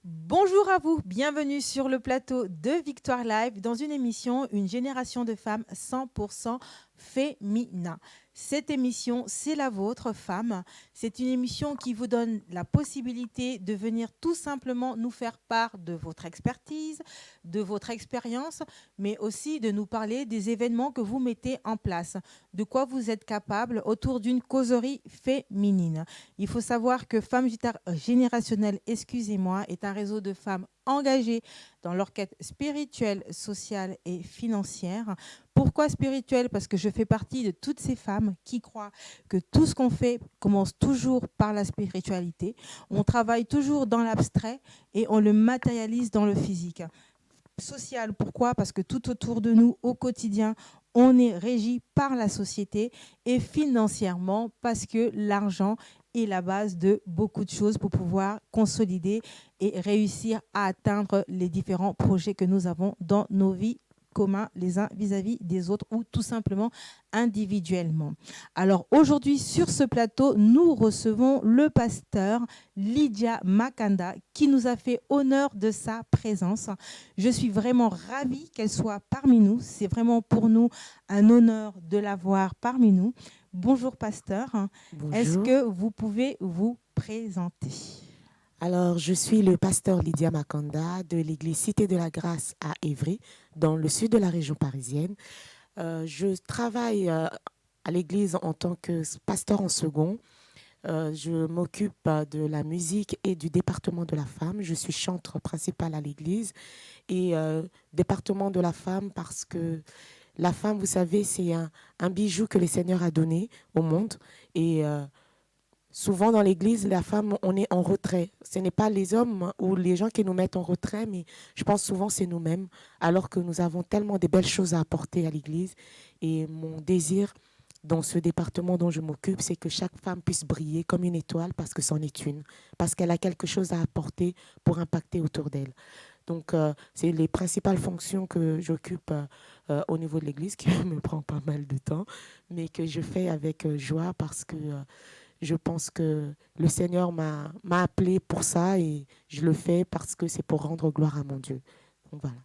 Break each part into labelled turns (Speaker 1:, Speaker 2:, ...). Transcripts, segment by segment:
Speaker 1: Bonjour à vous, bienvenue sur le plateau de Victoire Live dans une émission Une génération de femmes 100% féminin. Cette émission, c'est la vôtre, femmes. C'est une émission qui vous donne la possibilité de venir tout simplement nous faire part de votre expertise, de votre expérience, mais aussi de nous parler des événements que vous mettez en place, de quoi vous êtes capable autour d'une causerie féminine. Il faut savoir que Femmes Générationnelles, excusez-moi, est un réseau de femmes engagées dans leur quête spirituelle, sociale et financière. Pourquoi spirituelle? Parce que je fais partie de toutes ces femmes qui croient que tout ce qu'on fait commence toujours par la spiritualité. On travaille toujours dans l'abstrait et on le matérialise dans le physique. Social, pourquoi? Parce que tout autour de nous, au quotidien, on est régi par la société, et financièrement parce que l'argent est la base de beaucoup de choses pour pouvoir consolider et réussir à atteindre les différents projets que nous avons dans nos vies communs les uns vis-à-vis des autres ou tout simplement individuellement. Alors aujourd'hui sur ce plateau, nous recevons le pasteur Lydia Makanda qui nous a fait honneur de sa présence. Je suis vraiment ravie qu'elle soit parmi nous. C'est vraiment pour nous un honneur de l'avoir parmi nous. Bonjour, pasteur. Est-ce
Speaker 2: Bonjour.
Speaker 1: que vous pouvez vous présenter?
Speaker 2: Alors, je suis le pasteur Lydia Makanda de l'église Cité de la Grâce à Évry, dans le sud de la région parisienne. Je travaille à l'église en tant que pasteur en second. Je m'occupe de la musique et du département de la femme. Je suis chantre principale à l'église et département de la femme parce que la femme, vous savez, c'est un bijou que le Seigneur a donné au monde et souvent dans l'église, la femme, on est en retrait. Ce n'est pas les hommes ou les gens qui nous mettent en retrait, mais je pense souvent c'est nous-mêmes, alors que nous avons tellement de belles choses à apporter à l'église. Et mon désir dans ce département dont je m'occupe, c'est que chaque femme puisse briller comme une étoile parce que c'en est une, parce qu'elle a quelque chose à apporter pour impacter autour d'elle. Donc, c'est les principales fonctions que j'occupe au niveau de l'église, qui me prend pas mal de temps, mais que je fais avec joie parce que je pense que le Seigneur m'a appelé pour ça et je le fais parce que c'est pour rendre gloire à mon Dieu. Donc voilà.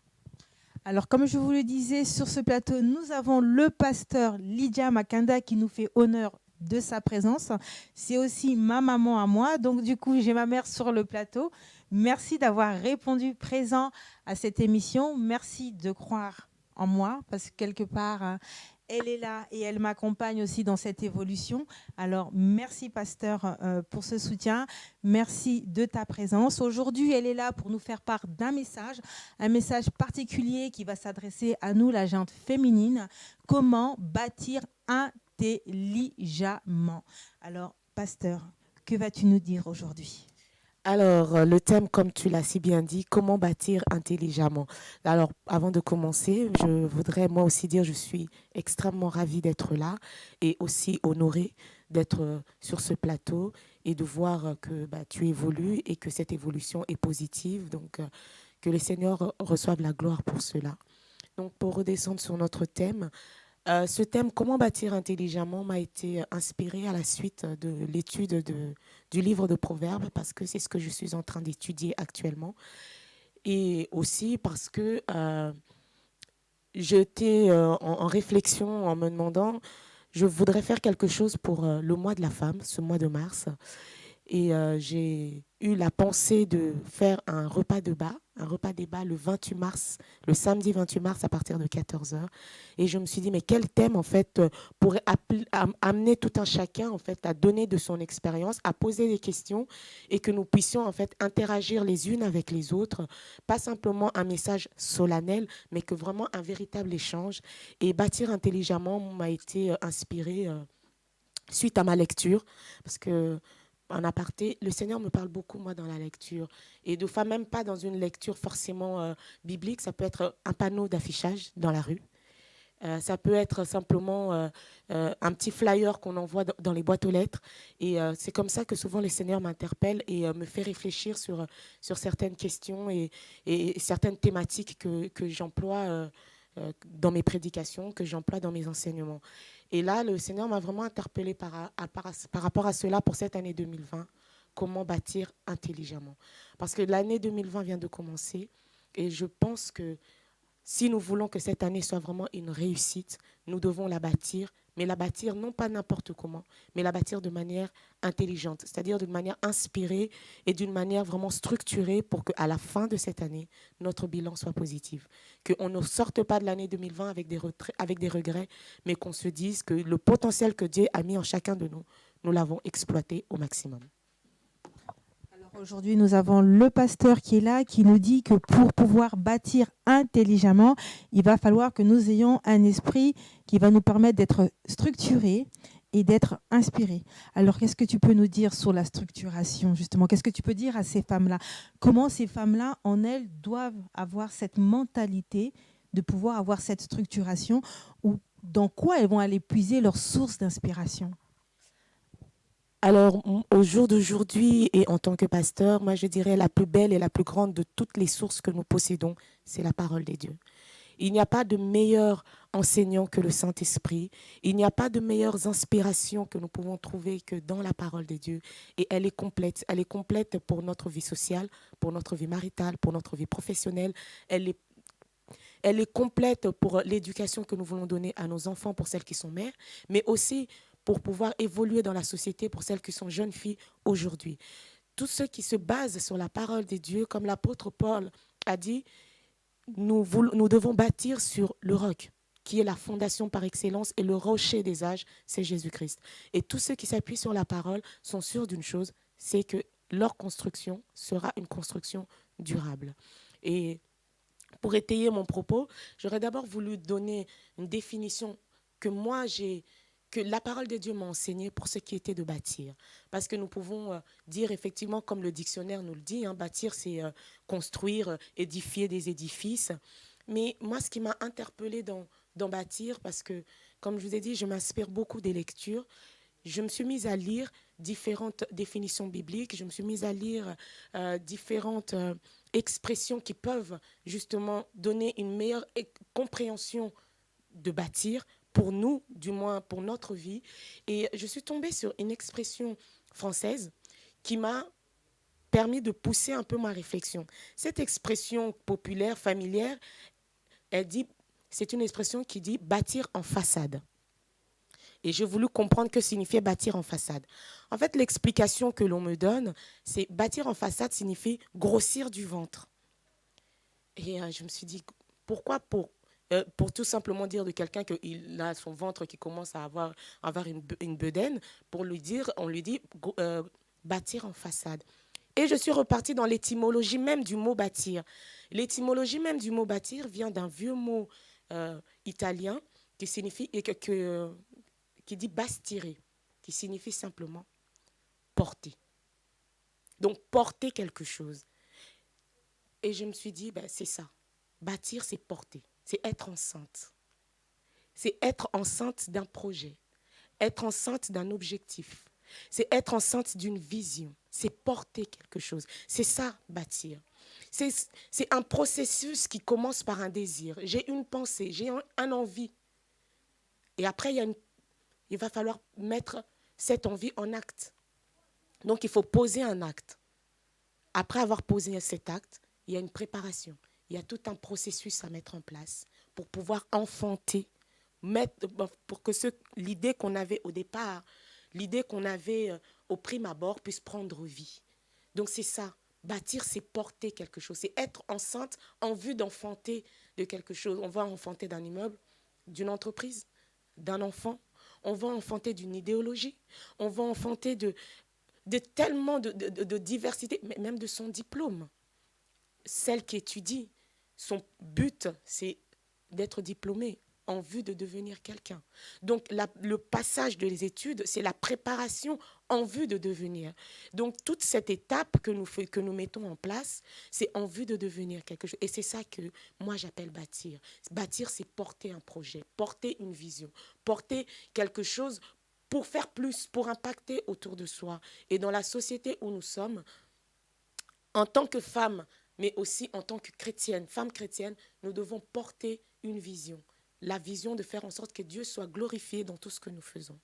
Speaker 1: Alors, comme je vous le disais, sur ce plateau, nous avons le pasteur Lydia Makanda qui nous fait honneur de sa présence. C'est aussi ma maman à moi. Donc, du coup, j'ai ma mère sur le plateau. Merci d'avoir répondu présent à cette émission. Merci de croire en moi parce que quelque part, elle est là et elle m'accompagne aussi dans cette évolution. Alors, merci, pasteur, pour ce soutien. Merci de ta présence. Aujourd'hui, elle est là pour nous faire part d'un message, un message particulier qui va s'adresser à nous, la gente féminine. Comment bâtir intelligemment? Alors, pasteur, que vas-tu nous dire aujourd'hui?
Speaker 2: Alors, le thème, comme tu l'as si bien dit, comment bâtir intelligemment. Alors, avant de commencer, je voudrais moi aussi dire, je suis extrêmement ravie d'être là et aussi honorée d'être sur ce plateau et de voir que tu évolues et que cette évolution est positive. Donc, que le Seigneur reçoive la gloire pour cela. Donc, pour redescendre sur notre thème, ce thème, comment bâtir intelligemment, m'a été inspiré à la suite de l'étude du livre de Proverbes, parce que c'est ce que je suis en train d'étudier actuellement. Et aussi parce que j'étais en réflexion en me demandant, je voudrais faire quelque chose pour le mois de la femme, ce mois de mars. Et j'ai eu la pensée de faire un repas débat le 28 mars, le samedi 28 mars à partir de 14 heures. Et je me suis dit, mais quel thème en fait pourrait amener tout un chacun en fait à donner de son expérience, à poser des questions et que nous puissions en fait interagir les unes avec les autres, pas simplement un message solennel, mais que vraiment un véritable échange. Et bâtir intelligemment m'a été inspiré suite à ma lecture, parce que en aparté, le Seigneur me parle beaucoup, moi, dans la lecture. Et de fois, même pas dans une lecture forcément biblique, ça peut être un panneau d'affichage dans la rue. Ça peut être simplement un petit flyer qu'on envoie dans les boîtes aux lettres. Et c'est comme ça que souvent le Seigneur m'interpelle et me fait réfléchir sur certaines questions et certaines thématiques que j'emploie dans mes prédications, que j'emploie dans mes enseignements. Et là, le Seigneur m'a vraiment interpellée par rapport à cela pour cette année 2020. comment bâtir intelligemment. Parce que l'année 2020 vient de commencer et je pense que si nous voulons que cette année soit vraiment une réussite, nous devons la bâtir, mais la bâtir non pas n'importe comment, mais la bâtir de manière intelligente, c'est-à-dire d'une manière inspirée et d'une manière vraiment structurée pour qu'à la fin de cette année, notre bilan soit positif. Qu'on ne sorte pas de l'année 2020 avec des regrets, mais qu'on se dise que le potentiel que Dieu a mis en chacun de nous, nous l'avons exploité au maximum.
Speaker 1: Aujourd'hui, nous avons le pasteur qui est là, qui nous dit que pour pouvoir bâtir intelligemment, il va falloir que nous ayons un esprit qui va nous permettre d'être structurés et d'être inspirés. Alors, qu'est-ce que tu peux nous dire sur la structuration, justement? Qu'est-ce que tu peux dire à ces femmes-là? Comment ces femmes-là, en elles, doivent avoir cette mentalité de pouvoir avoir cette structuration, ou dans quoi elles vont aller puiser leur source d'inspiration?
Speaker 2: Alors, au jour d'aujourd'hui et en tant que pasteur, moi je dirais la plus belle et la plus grande de toutes les sources que nous possédons, c'est la parole de Dieu. Il n'y a pas de meilleur enseignant que le Saint-Esprit. Il n'y a pas de meilleures inspirations que nous pouvons trouver que dans la parole de Dieu. Et elle est complète. Elle est complète pour notre vie sociale, pour notre vie maritale, pour notre vie professionnelle. Elle est complète pour l'éducation que nous voulons donner à nos enfants, pour celles qui sont mères, mais aussi pour pouvoir évoluer dans la société, pour celles qui sont jeunes filles aujourd'hui. Tout ce qui se base sur la parole de Dieu, comme l'apôtre Paul a dit, nous devons bâtir sur le roc, qui est la fondation par excellence, et le rocher des âges, c'est Jésus-Christ. Et tous ceux qui s'appuient sur la parole sont sûrs d'une chose, c'est que leur construction sera une construction durable. Et pour étayer mon propos, j'aurais d'abord voulu donner une définition que la parole de Dieu m'a enseignée pour ce qui était de bâtir. Parce que nous pouvons dire effectivement, comme le dictionnaire nous le dit, bâtir, c'est construire, édifier des édifices. Mais moi, ce qui m'a interpellée dans bâtir, parce que, comme je vous ai dit, je m'inspire beaucoup des lectures, je me suis mise à lire différentes définitions bibliques, je me suis mise à lire différentes expressions qui peuvent justement donner une meilleure compréhension de bâtir pour nous, du moins pour notre vie. Et je suis tombée sur une expression française qui m'a permis de pousser un peu ma réflexion. Cette expression populaire, familière, c'est une expression qui dit bâtir en façade. Et j'ai voulu comprendre que signifiait bâtir en façade. En fait, l'explication que l'on me donne, c'est bâtir en façade signifie grossir du ventre. Et je me suis dit, pourquoi pour tout simplement dire de quelqu'un qu'il a son ventre qui commence à avoir une bedaine, on lui dit bâtir en façade. Et je suis repartie dans l'étymologie même du mot bâtir. L'étymologie même du mot bâtir vient d'un vieux mot italien qui signifie qui dit bastire, qui signifie simplement porter. Donc, porter quelque chose. Et je me suis dit, c'est ça. Bâtir, c'est porter. C'est être enceinte. C'est être enceinte d'un projet. Être enceinte d'un objectif. C'est être enceinte d'une vision. C'est porter quelque chose. C'est ça, bâtir. C'est un processus qui commence par un désir. J'ai une pensée, j'ai un envie. Et après, il va falloir mettre cette envie en acte. Donc, il faut poser un acte. Après avoir posé cet acte, il y a une préparation. Il y a tout un processus à mettre en place pour pouvoir enfanter, pour que l'idée qu'on avait au départ, l'idée qu'on avait au prime abord puisse prendre vie. Donc, c'est ça. Bâtir, c'est porter quelque chose. C'est être enceinte en vue d'enfanter de quelque chose. On va enfanter d'un immeuble, d'une entreprise, d'un enfant. On va enfanter d'une idéologie, on va enfanter de tellement de diversité, mais même de son diplôme. Celle qui étudie, son but, c'est d'être diplômée en vue de devenir quelqu'un. Donc, le passage des études, c'est la préparation en vue de devenir. Donc, toute cette étape que nous mettons en place, c'est en vue de devenir quelque chose. Et c'est ça que moi, j'appelle bâtir. Bâtir, c'est porter un projet, porter une vision, porter quelque chose pour faire plus, pour impacter autour de soi. Et dans la société où nous sommes, en tant que femme, mais aussi en tant que chrétienne, femme chrétienne, nous devons porter une vision. La vision de faire en sorte que Dieu soit glorifié dans tout ce que nous faisons.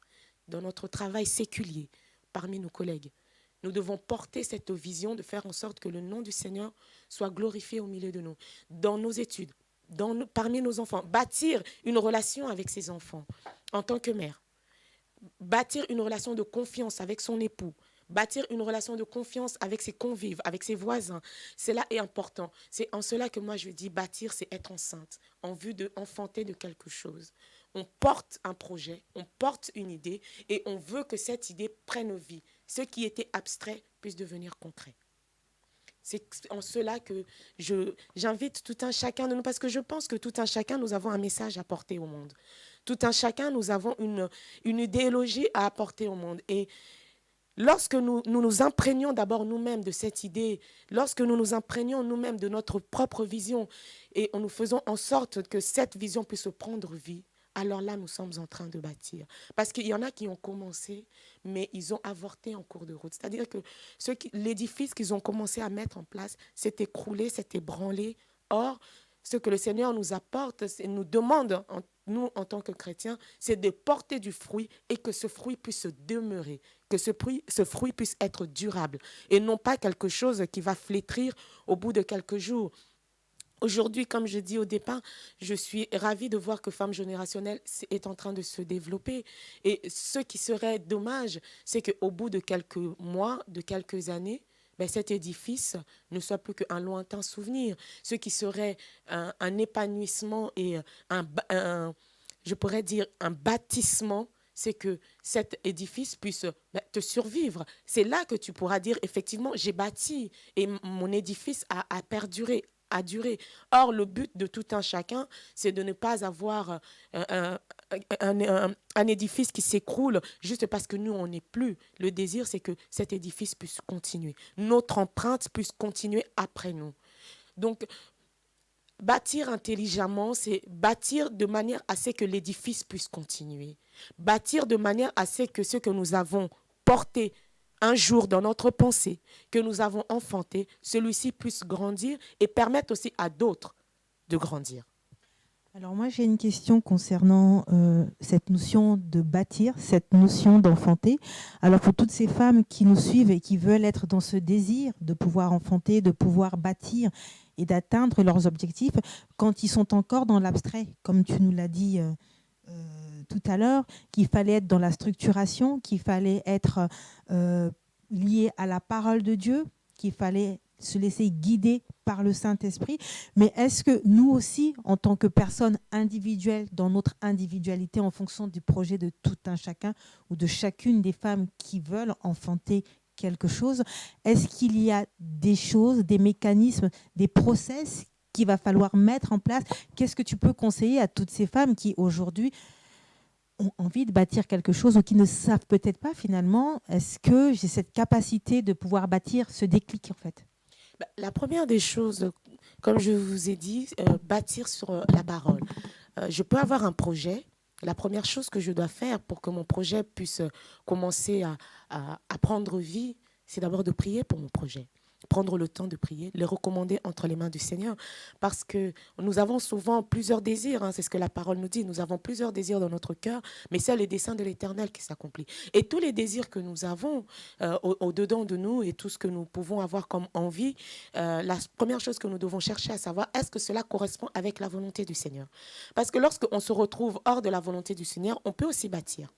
Speaker 2: Dans notre travail séculier, parmi nos collègues. Nous devons porter cette vision de faire en sorte que le nom du Seigneur soit glorifié au milieu de nous, dans nos études, parmi nos enfants. Bâtir une relation avec ses enfants en tant que mère. Bâtir une relation de confiance avec son époux. Bâtir une relation de confiance avec ses convives, avec ses voisins. Cela est important. C'est en cela que moi je dis bâtir, c'est être enceinte, en vue d'enfanter de quelque chose. On porte un projet, on porte une idée et on veut que cette idée prenne vie. Ce qui était abstrait puisse devenir concret. C'est en cela que j'invite tout un chacun de nous, parce que je pense que tout un chacun, nous avons un message à porter au monde. Tout un chacun, nous avons une idéologie à apporter au monde. Et lorsque nous imprégnons d'abord nous-mêmes de cette idée, lorsque nous nous imprégnons nous-mêmes de notre propre vision, et nous faisons en sorte que cette vision puisse prendre vie, alors là, nous sommes en train de bâtir. Parce qu'il y en a qui ont commencé, mais ils ont avorté en cours de route. C'est-à-dire que l'édifice qu'ils ont commencé à mettre en place s'est écroulé, s'est ébranlé. Or, ce que le Seigneur nous apporte, nous demande, nous, en tant que chrétiens, c'est de porter du fruit et que ce fruit puisse demeurer, que ce fruit puisse être durable et non pas quelque chose qui va flétrir au bout de quelques jours. Aujourd'hui, comme je dis au départ, je suis ravie de voir que Femmes Générationnelles est en train de se développer. Et ce qui serait dommage, c'est qu'au bout de quelques mois, de quelques années, cet édifice ne soit plus qu'un lointain souvenir. Ce qui serait un épanouissement et je pourrais dire un bâtissement, c'est que cet édifice puisse te survivre. C'est là que tu pourras dire, effectivement, j'ai bâti et mon édifice a perduré, a duré. Or, le but de tout un chacun, c'est de ne pas avoir un édifice qui s'écroule juste parce que nous, on n'est plus. Le désir, c'est que cet édifice puisse continuer. Notre empreinte puisse continuer après nous. Donc, bâtir intelligemment, c'est bâtir de manière à ce que l'édifice puisse continuer. Bâtir de manière à ce que ce que nous avons porté un jour dans notre pensée, que nous avons enfanté, celui-ci puisse grandir et permettre aussi à d'autres de grandir.
Speaker 1: Alors moi, j'ai une question concernant cette notion de bâtir, cette notion d'enfanter. Alors pour toutes ces femmes qui nous suivent et qui veulent être dans ce désir de pouvoir enfanter, de pouvoir bâtir et d'atteindre leurs objectifs, quand ils sont encore dans l'abstrait, comme tu nous l'as dit tout à l'heure, qu'il fallait être dans la structuration, qu'il fallait être lié à la parole de Dieu, qu'il fallait se laisser guider par le Saint-Esprit. Mais est-ce que nous aussi, en tant que personnes individuelles, dans notre individualité, en fonction du projet de tout un chacun ou de chacune des femmes qui veulent enfanter quelque chose, est-ce qu'il y a des choses, des mécanismes, des process qu'il va falloir mettre en place? Qu'est-ce que tu peux conseiller à toutes ces femmes qui, aujourd'hui, ont envie de bâtir quelque chose ou qui ne savent peut-être pas finalement, est-ce que j'ai cette capacité de pouvoir bâtir ce déclic en fait?
Speaker 2: La première des choses, comme je vous ai dit, bâtir sur la parole. Je peux avoir un projet. La première chose que je dois faire pour que mon projet puisse commencer à prendre vie, c'est d'abord de prier pour mon projet. Prendre le temps de prier, le recommander entre les mains du Seigneur. Parce que nous avons souvent plusieurs désirs, c'est ce que la parole nous dit, nous avons plusieurs désirs dans notre cœur, mais c'est les desseins de l'Éternel qui s'accomplit. Et tous les désirs que nous avons au-dedans de nous et tout ce que nous pouvons avoir comme envie, la première chose que nous devons chercher à savoir, est-ce que cela correspond avec la volonté du Seigneur? Parce que lorsqu'on se retrouve hors de la volonté du Seigneur, on peut aussi bâtir.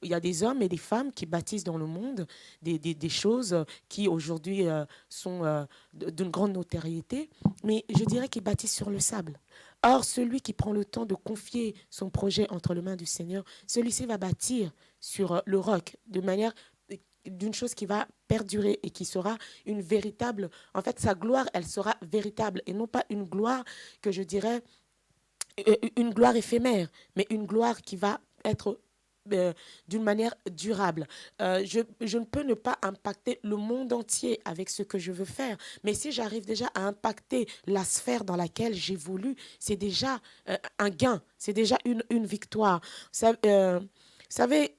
Speaker 2: Il y a des hommes et des femmes qui bâtissent dans le monde des choses qui aujourd'hui sont d'une grande notoriété, mais je dirais qu'ils bâtissent sur le sable. Or, celui qui prend le temps de confier son projet entre les mains du Seigneur, celui-ci va bâtir sur le roc d'une chose qui va perdurer et qui sera une véritable... En fait, sa gloire, elle sera véritable et non pas une gloire que je dirais une gloire éphémère, mais une gloire qui va être d'une manière durable. Je ne peux ne pas impacter le monde entier avec ce que je veux faire, mais si j'arrive déjà à impacter la sphère dans laquelle j'évolue, c'est déjà un gain, c'est déjà une victoire. Vous savez,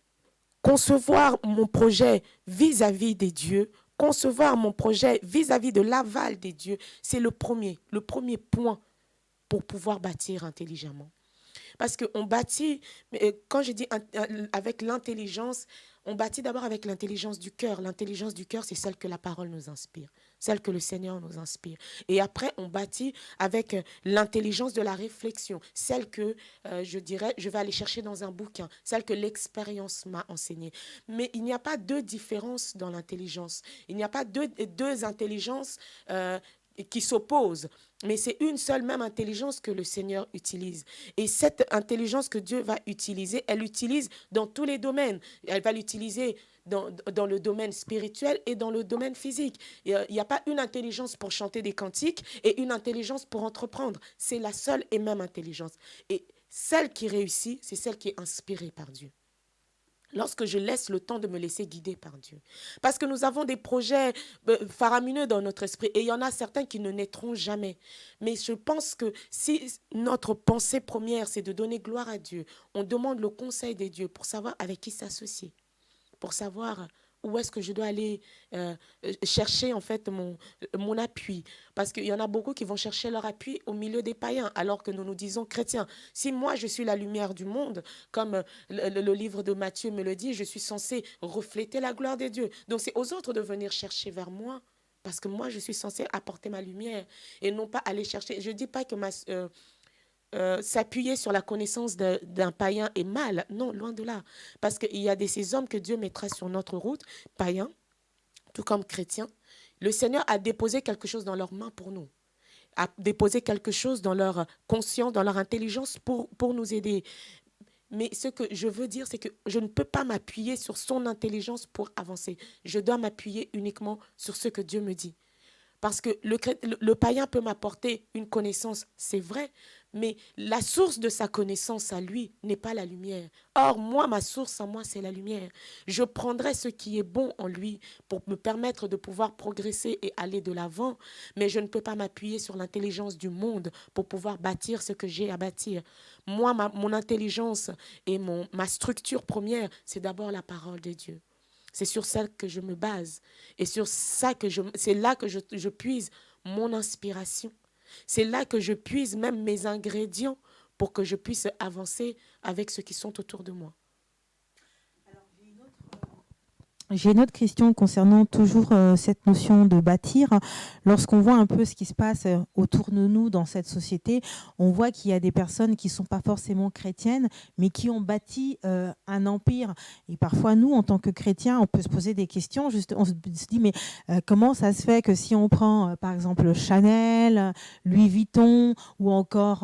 Speaker 2: concevoir mon projet vis-à-vis des dieux, concevoir mon projet vis-à-vis de l'aval des dieux, c'est le premier point pour pouvoir bâtir intelligemment. Parce qu'on bâtit, quand je dis avec l'intelligence, On bâtit d'abord avec l'intelligence du cœur. L'intelligence du cœur, c'est celle que la parole nous inspire, celle que le Seigneur nous inspire. Et après, on bâtit avec l'intelligence de la réflexion, celle que, je dirais, je vais aller chercher dans un bouquin, celle que l'expérience m'a enseignée. Mais il n'y a pas deux différences dans l'intelligence. Il n'y a pas deux intelligences qui s'opposent. Mais c'est une seule même intelligence que le Seigneur utilise. Et cette intelligence que Dieu va utiliser, elle l'utilise dans tous les domaines. Elle va l'utiliser dans le domaine spirituel et dans le domaine physique. Il n'y a pas une intelligence pour chanter des cantiques et une intelligence pour entreprendre. C'est la seule et même intelligence. Et celle qui réussit, c'est celle qui est inspirée par Dieu. Lorsque je laisse le temps de me laisser guider par Dieu. Parce que nous avons des projets faramineux dans notre esprit et il y en a certains qui ne naîtront jamais. Mais je pense que si notre pensée première, c'est de donner gloire à Dieu, on demande le conseil des dieux pour savoir avec qui s'associer, pour savoir où est-ce que je dois aller chercher en fait mon appui. Parce qu'il y en a beaucoup qui vont chercher leur appui au milieu des païens, alors que nous nous disons chrétiens. Si moi je suis la lumière du monde, comme le livre de Matthieu me le dit, je suis censé refléter la gloire de Dieu. Donc c'est aux autres de venir chercher vers moi. Parce que moi, je suis censée apporter ma lumière et non pas aller chercher. Je ne dis pas que s'appuyer sur la connaissance d'un païen est mal. Non, loin de là. Parce qu'il y a ces hommes que Dieu mettra sur notre route, païens, tout comme chrétiens. Le Seigneur a déposé quelque chose dans leurs mains pour nous, a déposé quelque chose dans leur conscience, dans leur intelligence pour nous aider. Mais ce que je veux dire, c'est que je ne peux pas m'appuyer sur son intelligence pour avancer. Je dois m'appuyer uniquement sur ce que Dieu me dit. Parce que le païen peut m'apporter une connaissance, c'est vrai, mais la source de sa connaissance à lui n'est pas la lumière. Or, moi, ma source en moi, c'est la lumière. Je prendrai ce qui est bon en lui pour me permettre de pouvoir progresser et aller de l'avant, mais je ne peux pas m'appuyer sur l'intelligence du monde pour pouvoir bâtir ce que j'ai à bâtir. Moi, mon intelligence et ma structure première, c'est d'abord la parole de Dieu. C'est sur celle que je me base. Et sur ça c'est là que je puise mon inspiration. C'est là que je puise même mes ingrédients pour que je puisse avancer avec ceux qui sont autour de moi.
Speaker 1: J'ai une autre question concernant toujours cette notion de bâtir. Lorsqu'on voit un peu ce qui se passe autour de nous dans cette société, on voit qu'il y a des personnes qui ne sont pas forcément chrétiennes, mais qui ont bâti un empire. Et parfois, nous, en tant que chrétiens, on peut se poser des questions. On se dit, mais comment ça se fait que si on prend, par exemple, Chanel, Louis Vuitton ou encore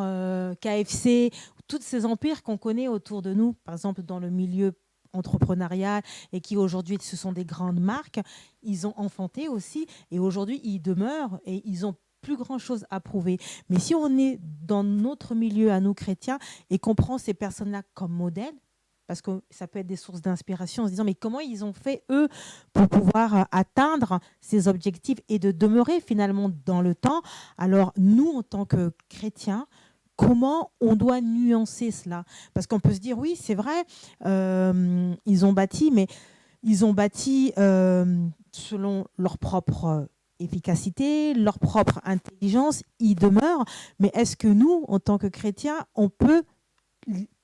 Speaker 1: KFC, tous ces empires qu'on connaît autour de nous, par exemple dans le milieu entrepreneurial et qui aujourd'hui ce sont des grandes marques, ils ont enfanté aussi et aujourd'hui ils demeurent et ils ont plus grand chose à prouver. Mais si on est dans notre milieu à nous chrétiens et qu'on prend ces personnes-là comme modèles, parce que ça peut être des sources d'inspiration en se disant mais comment ils ont fait eux pour pouvoir atteindre ces objectifs et de demeurer finalement dans le temps. Alors nous en tant que chrétiens, comment on doit nuancer cela? Parce qu'on peut se dire, oui, c'est vrai, ils ont bâti, mais ils ont bâti selon leur propre efficacité, leur propre intelligence, ils demeurent. Mais est-ce que nous, en tant que chrétiens, on peut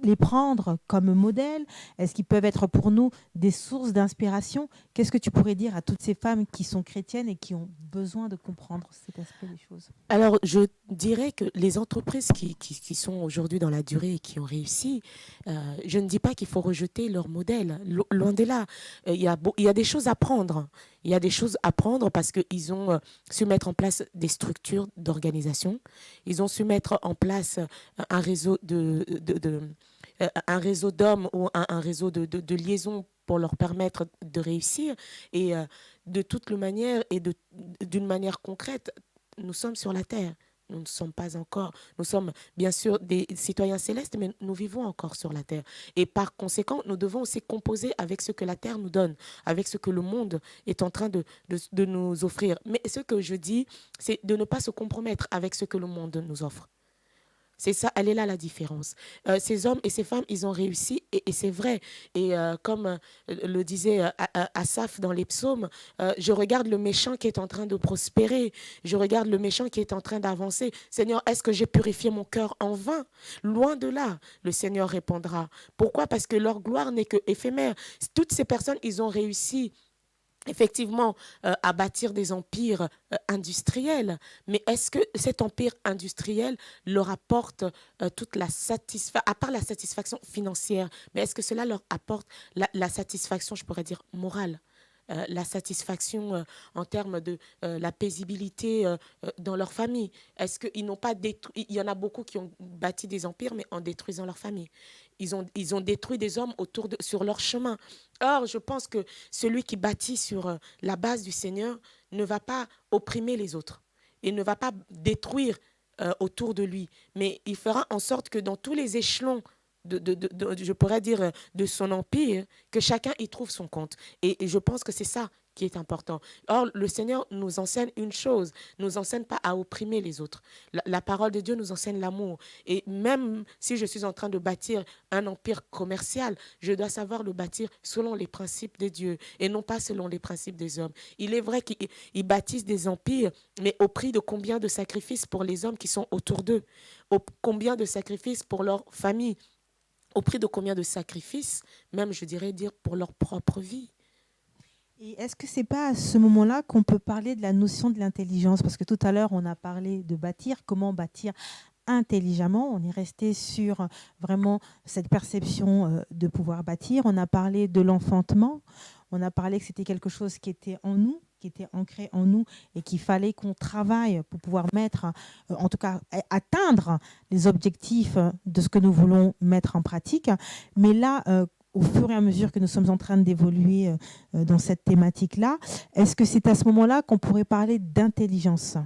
Speaker 1: les prendre comme modèle? Est-ce qu'ils peuvent être pour nous des sources d'inspiration? Qu'est-ce que tu pourrais dire à toutes ces femmes qui sont chrétiennes et qui ont besoin de comprendre cet aspect des choses?
Speaker 2: Alors, je dirais que les entreprises qui sont aujourd'hui dans la durée et qui ont réussi, je ne dis pas qu'il faut rejeter leur modèle. Loin de là. Il y a des choses à prendre. Il y a des choses à prendre parce qu'ils ont su mettre en place des structures d'organisation. Ils ont su mettre en place un réseau un réseau d'hommes ou un réseau de liaisons pour leur permettre de réussir. Et de toute manière et d'une manière concrète, nous sommes sur la terre. Nous ne sommes pas encore. Nous sommes bien sûr des citoyens célestes, mais nous vivons encore sur la terre. Et par conséquent, nous devons aussi composer avec ce que la terre nous donne, avec ce que le monde est en train de nous offrir. Mais ce que je dis, c'est de ne pas se compromettre avec ce que le monde nous offre. C'est ça, elle est là la différence. Ces hommes et ces femmes, ils ont réussi et c'est vrai. Et comme le disait Asaph dans les psaumes, je regarde le méchant qui est en train de prospérer. Je regarde le méchant qui est en train d'avancer. Seigneur, est-ce que j'ai purifié mon cœur en vain? Loin de là, le Seigneur répondra. Pourquoi? Parce que leur gloire n'est que éphémère. Toutes ces personnes, ils ont réussi effectivement à bâtir des empires industriels. Mais est-ce que cet empire industriel leur apporte toute la satisfaction, à part la satisfaction financière, mais est-ce que cela leur apporte la satisfaction, je pourrais dire, morale? La satisfaction en termes de la paisibilité dans leur famille. Est-ce qu'ils n'ont pas détruit? Il y en a beaucoup qui ont bâti des empires, mais en détruisant leur famille. Ils ont détruit des hommes sur leur chemin. Or, je pense que celui qui bâtit sur la base du Seigneur ne va pas opprimer les autres. Il ne va pas détruire autour de lui, mais il fera en sorte que dans tous les échelons je pourrais dire, de son empire, que chacun y trouve son compte. Et je pense que c'est ça qui est important. Or, le Seigneur nous enseigne une chose, nous enseigne pas à opprimer les autres. La parole de Dieu nous enseigne l'amour. Et même si je suis en train de bâtir un empire commercial, je dois savoir le bâtir selon les principes de Dieu et non pas selon les principes des hommes. Il est vrai qu'ils bâtissent des empires, mais au prix de combien de sacrifices pour les hommes qui sont autour d'eux, combien de sacrifices pour leur famille, au prix de combien de sacrifices, même je dirais dire pour leur propre vie.
Speaker 1: Et est-ce que c'est pas à ce moment-là qu'on peut parler de la notion de l'intelligence? Parce que tout à l'heure, on a parlé de bâtir, comment bâtir intelligemment. On est resté sur vraiment cette perception de pouvoir bâtir. On a parlé de l'enfantement. On a parlé que c'était quelque chose qui était en nous, qui était ancré en nous et qu'il fallait qu'on travaille pour pouvoir mettre, en tout cas atteindre les objectifs de ce que nous voulons mettre en pratique. Mais là, au fur et à mesure que nous sommes en train d'évoluer dans cette thématique-là, est-ce que c'est à ce moment-là qu'on pourrait parler d'intelligence?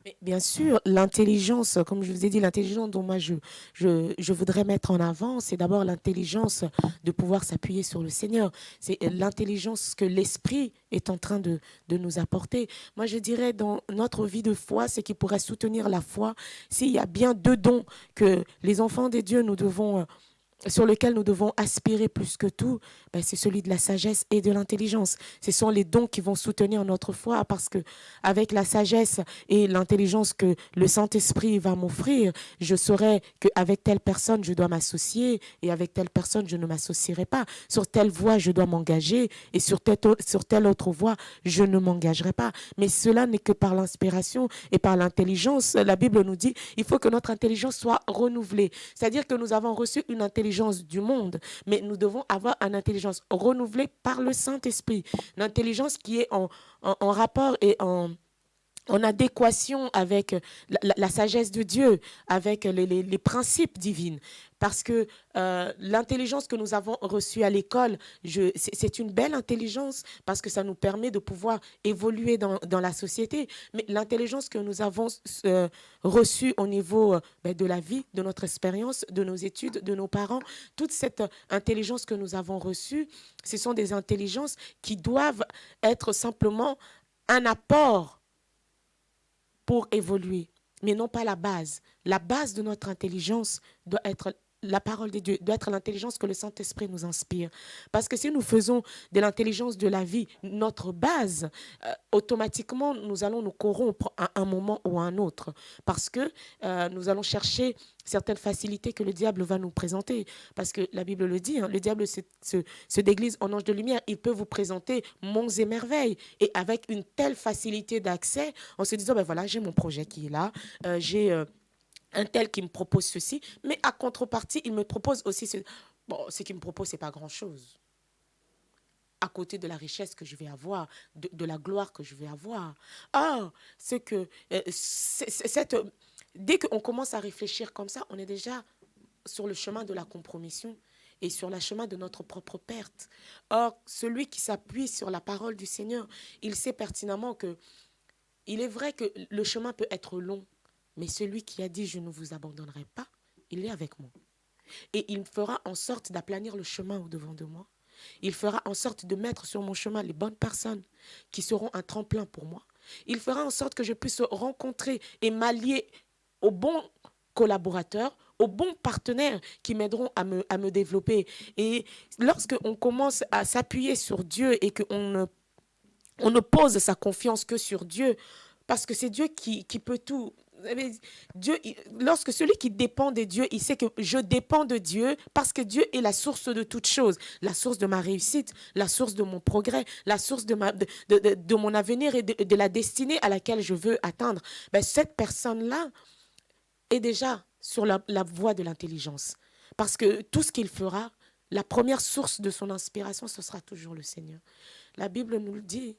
Speaker 2: Mais bien sûr, l'intelligence, comme je vous ai dit, l'intelligence dont moi je voudrais mettre en avant, c'est d'abord l'intelligence de pouvoir s'appuyer sur le Seigneur. C'est l'intelligence que l'Esprit est en train de nous apporter. Moi, je dirais dans notre vie de foi, ce qui pourrait soutenir la foi, s'il y a bien deux dons que les enfants de Dieu, nous devons sur lequel nous devons aspirer plus que tout, ben, c'est celui de la sagesse et de l'intelligence. Ce sont les dons qui vont soutenir notre foi parce que avec la sagesse et l'intelligence que le Saint-Esprit va m'offrir, je saurai qu'avec telle personne, je dois m'associer et avec telle personne, je ne m'associerai pas. Sur telle voie, je dois m'engager et sur telle autre voie, je ne m'engagerai pas. Mais cela n'est que par l'inspiration et par l'intelligence. La Bible nous dit il faut que notre intelligence soit renouvelée. C'est-à-dire que nous avons reçu une intelligence du monde, mais nous devons avoir une intelligence renouvelée par le Saint-Esprit. Une intelligence qui est en rapport et en adéquation avec la sagesse de Dieu, avec les principes divins. Parce que l'intelligence que nous avons reçue à l'école, c'est une belle intelligence parce que ça nous permet de pouvoir évoluer dans la société. Mais l'intelligence que nous avons reçue au niveau de la vie, de notre expérience, de nos études, de nos parents, toute cette intelligence que nous avons reçue, ce sont des intelligences qui doivent être simplement un apport pour évoluer, mais non pas la base. La base de notre intelligence doit être la parole de Dieu, doit être l'intelligence que le Saint-Esprit nous inspire. Parce que si nous faisons de l'intelligence de la vie notre base, automatiquement, nous allons nous corrompre à un moment ou à un autre. Parce que nous allons chercher certaines facilités que le diable va nous présenter. Parce que la Bible le dit, hein, le diable se déguise en ange de lumière. Il peut vous présenter monts et merveilles. Et avec une telle facilité d'accès, en se disant, ben voilà, j'ai mon projet qui est là, j'ai un tel qui me propose ceci, mais à contrepartie, il me propose aussi ce... Bon, ce qu'il me propose, ce n'est pas grand-chose. À côté de la richesse que je vais avoir, de la gloire que je vais avoir. Or, dès qu'on commence à réfléchir comme ça, on est déjà sur le chemin de la compromission et sur le chemin de notre propre perte. Or, celui qui s'appuie sur la parole du Seigneur, il sait pertinemment que il est vrai que le chemin peut être long, mais celui qui a dit « je ne vous abandonnerai pas », il est avec moi. Et il fera en sorte d'aplanir le chemin au-devant de moi. Il fera en sorte de mettre sur mon chemin les bonnes personnes qui seront un tremplin pour moi. Il fera en sorte que je puisse rencontrer et m'allier aux bons collaborateurs, aux bons partenaires qui m'aideront à me développer. Et lorsqu'on commence à s'appuyer sur Dieu et on ne pose sa confiance que sur Dieu, parce que c'est Dieu qui peut tout. Dieu, lorsque celui qui dépend de Dieu, il sait que je dépends de Dieu parce que Dieu est la source de toutes choses, la source de ma réussite, la source de mon progrès, la source de mon avenir et de la destinée à laquelle je veux atteindre. Ben, cette personne-là est déjà sur la voie de l'intelligence. Parce que tout ce qu'il fera, la première source de son inspiration, ce sera toujours le Seigneur. La Bible nous le dit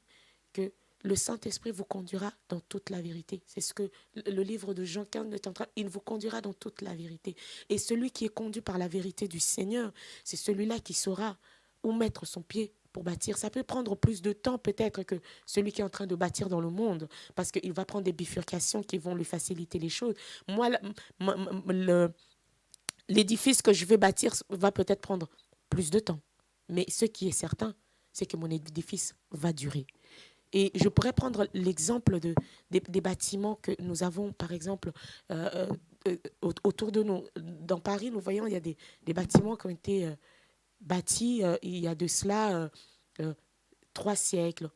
Speaker 2: que le Saint-Esprit vous conduira dans toute la vérité. C'est ce que le livre de Jean 15 est en train. Il vous conduira dans toute la vérité. Et celui qui est conduit par la vérité du Seigneur, c'est celui-là qui saura où mettre son pied pour bâtir. Ça peut prendre plus de temps peut-être que celui qui est en train de bâtir dans le monde, parce qu'il va prendre des bifurcations qui vont lui faciliter les choses. Moi, l'édifice que je vais bâtir va peut-être prendre plus de temps. Mais ce qui est certain, c'est que mon édifice va durer. Et je pourrais prendre l'exemple des bâtiments que nous avons, par exemple, autour de nous. Dans Paris, nous voyons, il y a des bâtiments qui ont été bâtis il y a de cela 3 siècles,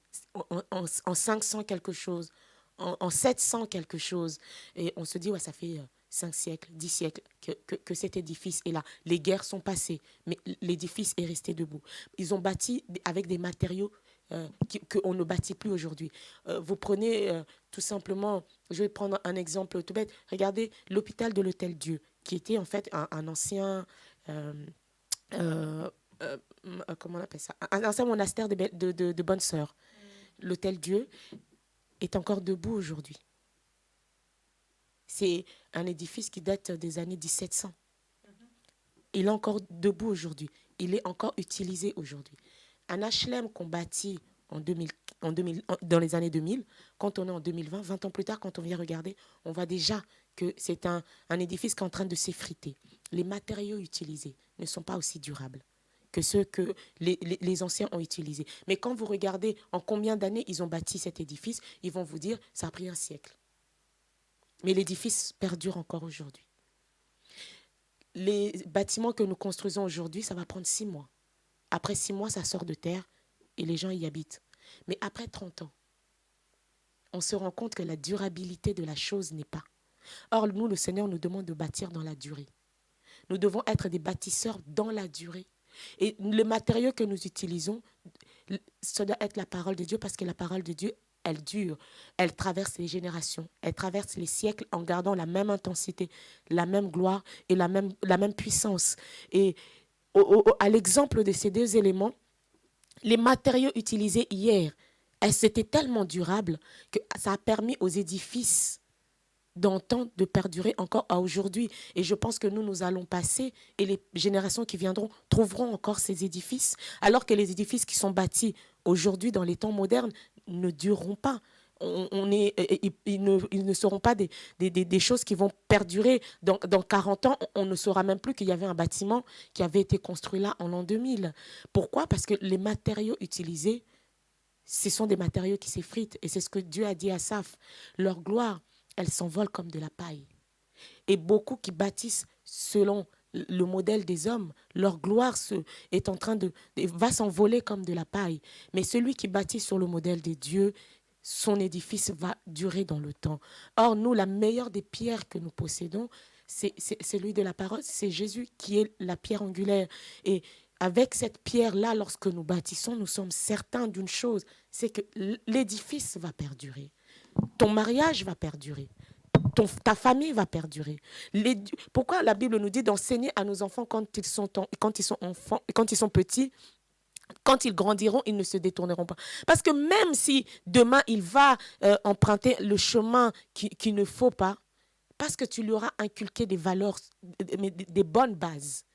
Speaker 2: en 500 quelque chose, en 700 quelque chose. Et on se dit, ouais, ça fait 5 siècles, 10 siècles que cet édifice est là. Les guerres sont passées, mais l'édifice est resté debout. Ils ont bâti avec des matériaux qu'on ne bâtit plus aujourd'hui. Vous prenez tout simplement, je vais prendre un exemple tout bête. Regardez l'hôpital de l'Hôtel-Dieu, qui était en fait un ancien... comment on appelle ça, un ancien monastère de bonnes sœurs. L'Hôtel-Dieu est encore debout aujourd'hui. C'est un édifice qui date des années 1700. Il est encore debout aujourd'hui. Il est encore utilisé aujourd'hui. Un HLM qu'on bâtit dans les années 2000, quand on est en 2020, 20 ans plus tard, quand on vient regarder, on voit déjà que c'est un édifice qui est en train de s'effriter. Les matériaux utilisés ne sont pas aussi durables que ceux que les anciens ont utilisés. Mais quand vous regardez en combien d'années ils ont bâti cet édifice, ils vont vous dire ça a pris un siècle. Mais l'édifice perdure encore aujourd'hui. Les bâtiments que nous construisons aujourd'hui, ça va prendre 6 mois. Après 6 mois, ça sort de terre et les gens y habitent. Mais après 30 ans, on se rend compte que la durabilité de la chose n'est pas. Or, nous, le Seigneur nous demande de bâtir dans la durée. Nous devons être des bâtisseurs dans la durée. Et le matériau que nous utilisons, ça doit être la parole de Dieu, parce que la parole de Dieu, elle dure, elle traverse les générations, elle traverse les siècles en gardant la même intensité, la même gloire et la même puissance. Et à l'exemple de ces 2 éléments, les matériaux utilisés hier, c'était tellement durable que ça a permis aux édifices d'antan de perdurer encore à aujourd'hui. Et je pense que nous allons passer et les générations qui viendront trouveront encore ces édifices, alors que les édifices qui sont bâtis aujourd'hui dans les temps modernes ne dureront pas. Ils ne seront pas des choses qui vont perdurer. Dans 40 ans, on ne saura même plus qu'il y avait un bâtiment qui avait été construit là en l'an 2000. Pourquoi? Parce que les matériaux utilisés, ce sont des matériaux qui s'effritent. Et c'est ce que Dieu a dit à Asaph. Leur gloire, elle s'envole comme de la paille. Et beaucoup qui bâtissent selon le modèle des hommes, leur gloire est en train va s'envoler comme de la paille. Mais celui qui bâtit sur le modèle des dieux, son édifice va durer dans le temps. Or, nous, la meilleure des pierres que nous possédons, c'est celui de la parole, c'est Jésus qui est la pierre angulaire. Et avec cette pierre-là, lorsque nous bâtissons, nous sommes certains d'une chose, c'est que l'édifice va perdurer. Ton mariage va perdurer. Ta famille va perdurer. Pourquoi la Bible nous dit d'enseigner à nos enfants quand ils sont petits, quand ils grandiront, ils ne se détourneront pas. Parce que même si demain, il va emprunter le chemin qu'il ne faut pas, parce que tu lui auras inculqué des valeurs, des bonnes bases,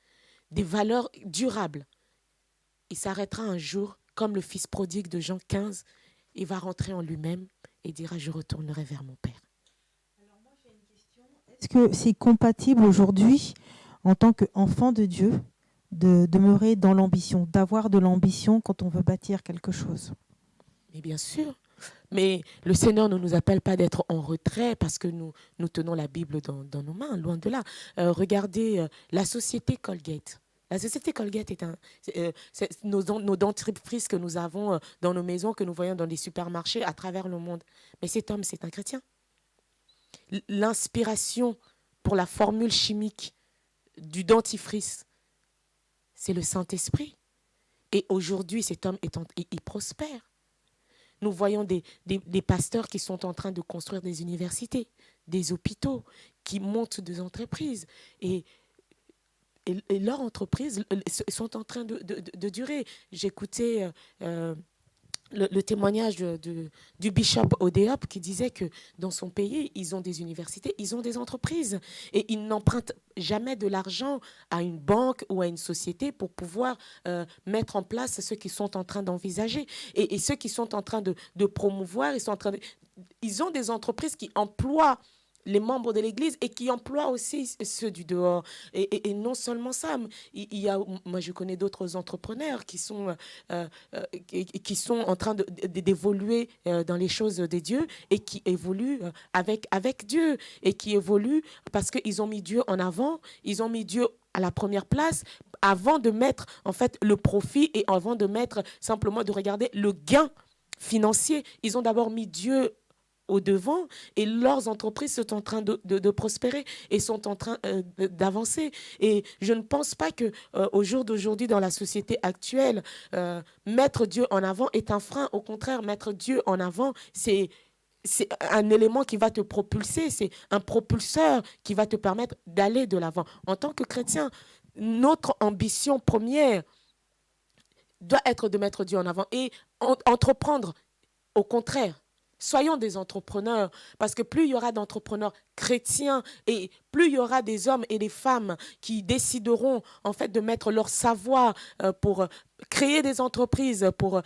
Speaker 2: des valeurs durables, il s'arrêtera un jour, comme le fils prodigue de Jean 15, il va rentrer en lui-même et dira, je retournerai vers mon Père.
Speaker 1: Alors moi, j'ai une question. Est-ce que c'est compatible aujourd'hui, en tant qu'enfant de Dieu, de demeurer dans l'ambition, d'avoir de l'ambition quand on veut bâtir quelque chose?
Speaker 2: Mais bien sûr, Mais le Seigneur ne nous appelle pas d'être en retrait parce que nous tenons la Bible dans nos mains, loin de là. Regardez la société Colgate. La société Colgate c'est nos dentifrices que nous avons dans nos maisons, que nous voyons dans les supermarchés à travers le monde. Mais cet homme, c'est un chrétien. L'inspiration pour la formule chimique du dentifrice, c'est le Saint-Esprit. Et aujourd'hui, cet homme, il prospère. Nous voyons des pasteurs qui sont en train de construire des universités, des hôpitaux, qui montent des entreprises. Et leurs entreprises sont en train de durer. J'écoutais le témoignage du bishop Odeop qui disait que dans son pays, ils ont des universités, ils ont des entreprises et ils n'empruntent jamais de l'argent à une banque ou à une société pour pouvoir mettre en place ce qu'ils sont en train d'envisager. Et ceux qui sont en train de promouvoir, ils ont des entreprises qui emploient les membres de l'Église et qui emploient aussi ceux du dehors. Et non seulement ça, moi je connais d'autres entrepreneurs qui sont en train d'évoluer dans les choses de Dieu et qui évoluent avec Dieu et qui évoluent parce qu'ils ont mis Dieu en avant, ils ont mis Dieu à la première place avant de mettre en fait le profit et avant de mettre simplement de regarder le gain financier. Ils ont d'abord mis Dieu au devant et leurs entreprises sont en train de prospérer et sont en train d'avancer. Et je ne pense pas que au jour d'aujourd'hui, dans la société actuelle, mettre Dieu en avant est un frein. Au contraire, mettre Dieu en avant, c'est un élément qui va te propulser, c'est un propulseur qui va te permettre d'aller de l'avant. En tant que chrétien, notre ambition première doit être de mettre Dieu en avant et entreprendre. Au contraire, soyons des entrepreneurs, parce que plus il y aura d'entrepreneurs chrétiens et plus il y aura des hommes et des femmes qui décideront en fait de mettre leur savoir pour créer des entreprises, pour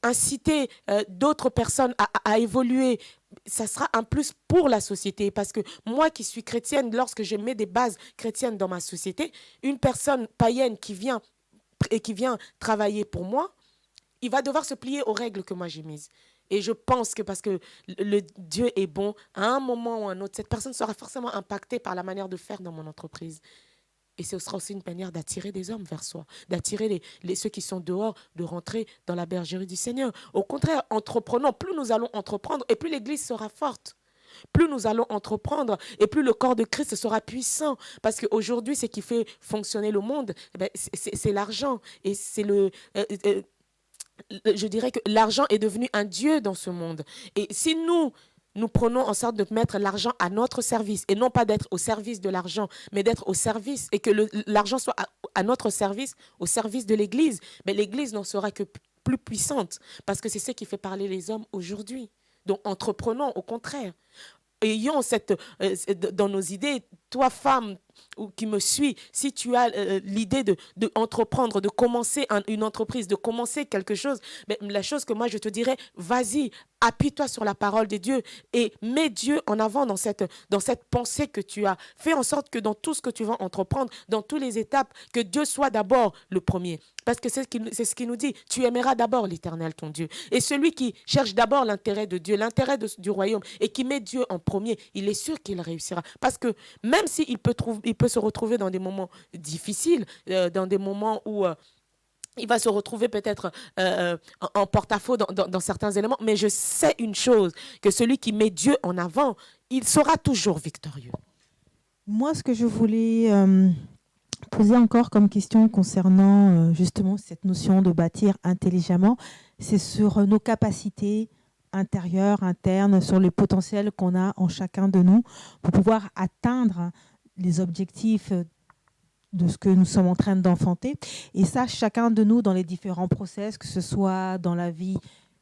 Speaker 2: inciter d'autres personnes à évoluer, ça sera un plus pour la société. Parce que moi qui suis chrétienne, lorsque je mets des bases chrétiennes dans ma société, une personne païenne qui vient travailler pour moi, il va devoir se plier aux règles que moi j'ai mises. Et je pense que parce que le Dieu est bon, à un moment ou à un autre, cette personne sera forcément impactée par la manière de faire dans mon entreprise. Et ce sera aussi une manière d'attirer des hommes vers soi, d'attirer ceux qui sont dehors, de rentrer dans la bergerie du Seigneur. Au contraire, entreprenons, plus nous allons entreprendre et plus l'Église sera forte. Plus nous allons entreprendre et plus le corps de Christ sera puissant. Parce qu'aujourd'hui, ce qui fait fonctionner le monde, c'est l'argent. Et c'est je dirais que l'argent est devenu un dieu dans ce monde. Et si nous prenons en sorte de mettre l'argent à notre service et non pas d'être au service de l'argent, mais d'être au service et que l'argent soit à notre service, au service de l'Église, mais l'Église n'en sera que plus puissante parce que c'est ce qui fait parler les hommes aujourd'hui. Donc entreprenons au contraire. Ayons dans nos idées, toi femme qui me suis, si tu as l'idée d'entreprendre, de commencer une entreprise, de commencer quelque chose, mais la chose que moi je te dirais, vas-y, appuie-toi sur la parole de Dieu et mets Dieu en avant dans cette pensée que tu as. Fais en sorte que dans tout ce que tu vas entreprendre, dans toutes les étapes, que Dieu soit d'abord le premier. Parce que c'est ce qu'il nous dit, tu aimeras d'abord l'Éternel, ton Dieu. Et celui qui cherche d'abord l'intérêt de Dieu, l'intérêt du royaume, et qui met Dieu en premier, il est sûr qu'il réussira. Parce que même s'il peut se retrouver dans des moments difficiles, dans des moments où il va se retrouver peut-être en porte-à-faux dans certains éléments, mais je sais une chose, que celui qui met Dieu en avant, il sera toujours victorieux.
Speaker 1: Moi, ce que je voulais poser encore comme question concernant justement cette notion de bâtir intelligemment, c'est sur nos capacités intérieures, internes, sur les potentiels qu'on a en chacun de nous pour pouvoir atteindre les objectifs de ce que nous sommes en train d'enfanter. Et ça, chacun de nous dans les différents process, que ce soit dans la vie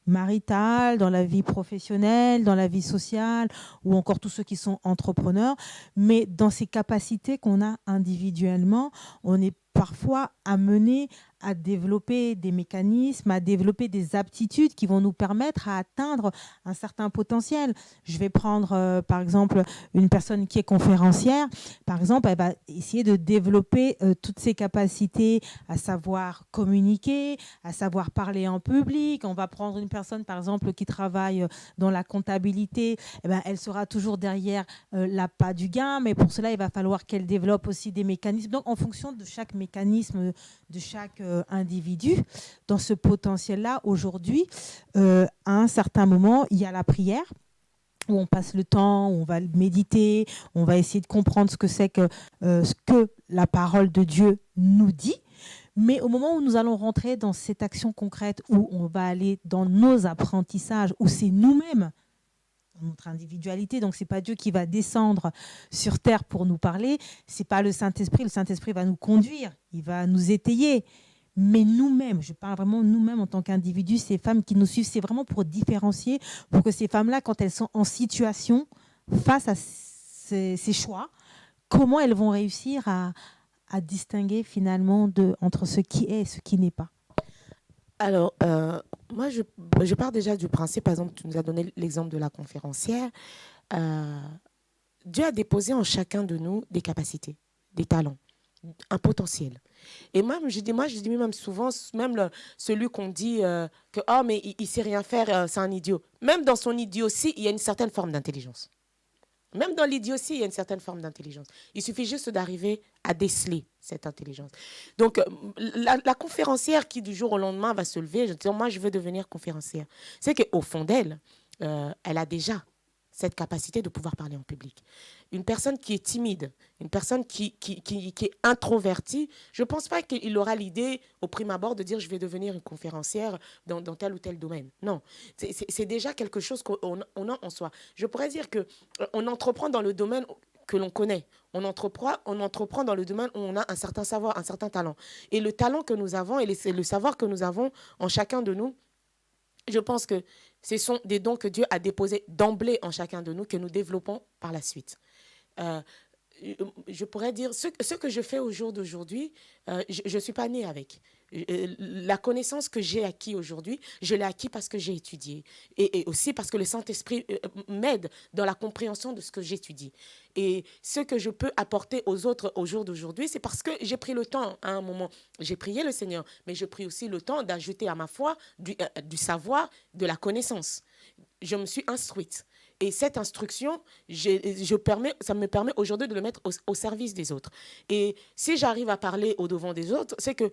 Speaker 1: maritale, dans la vie professionnelle, dans la vie sociale, ou encore tous ceux qui sont entrepreneurs. Mais dans ces capacités qu'on a individuellement, on est parfois amené à développer des mécanismes, à développer des aptitudes qui vont nous permettre à atteindre un certain potentiel. Je vais prendre, par exemple, une personne qui est conférencière. Par exemple, elle va essayer de développer toutes ses capacités à savoir communiquer, à savoir parler en public. On va prendre une personne, par exemple, qui travaille dans la comptabilité. Eh ben, elle sera toujours derrière l'appât du gain, mais pour cela, il va falloir qu'elle développe aussi des mécanismes. Donc, en fonction de chaque mécanisme, de chaque individu, dans ce potentiel-là, aujourd'hui, à un certain moment, il y a la prière, où on passe le temps, où on va méditer, on va essayer de comprendre ce que c'est que ce que la parole de Dieu nous dit. Mais au moment où nous allons rentrer dans cette action concrète, où on va aller dans nos apprentissages, où c'est nous-mêmes, dans notre individualité, donc c'est pas Dieu qui va descendre sur terre pour nous parler, c'est pas le Saint-Esprit. Le Saint-Esprit va nous conduire, il va nous étayer. Mais nous-mêmes, je parle vraiment nous-mêmes en tant qu'individus, ces femmes qui nous suivent, c'est vraiment pour différencier, pour que ces femmes-là, quand elles sont en situation face à ces choix, comment elles vont réussir à distinguer finalement entre ce qui est et ce qui n'est pas.
Speaker 2: Alors, moi, je pars déjà du principe, par exemple, tu nous as donné l'exemple de la conférencière. Euh, Dieu a déposé en chacun de nous des capacités, des talents, un potentiel. Et même, je dis même souvent, même celui qu'on dit que oh, mais il ne sait rien faire, c'est un idiot. Même dans son idiotie, il y a une certaine forme d'intelligence. Même dans l'idiotie, il y a une certaine forme d'intelligence. Il suffit juste d'arriver à déceler cette intelligence. Donc, la conférencière qui, du jour au lendemain, va se lever, je dis, moi, je veux devenir conférencière. C'est qu'au fond d'elle, elle a déjà cette capacité de pouvoir parler en public. Une personne qui est timide, une personne qui est introvertie, je ne pense pas qu'il aura l'idée, au prime abord, de dire je vais devenir une conférencière dans tel ou tel domaine. Non, c'est déjà quelque chose qu'on a en soi. Je pourrais dire qu'on entreprend dans le domaine que l'on connaît. On entreprend dans le domaine où on a un certain savoir, un certain talent. Et le talent que nous avons et le savoir que nous avons en chacun de nous, je pense que ce sont des dons que Dieu a déposés d'emblée en chacun de nous que nous développons par la suite. Euh, je pourrais dire, ce que je fais au jour d'aujourd'hui, je ne suis pas née avec. La connaissance que j'ai acquis aujourd'hui, je l'ai acquis parce que j'ai étudié. Et aussi parce que le Saint-Esprit m'aide dans la compréhension de ce que j'étudie. Et ce que je peux apporter aux autres au jour d'aujourd'hui, c'est parce que j'ai pris le temps à un moment. J'ai prié le Seigneur, mais je pris aussi le temps d'ajouter à ma foi du savoir, de la connaissance. Je me suis instruite. Et cette instruction, ça me permet aujourd'hui de le mettre au service des autres. Et si j'arrive à parler au-devant des autres, c'est que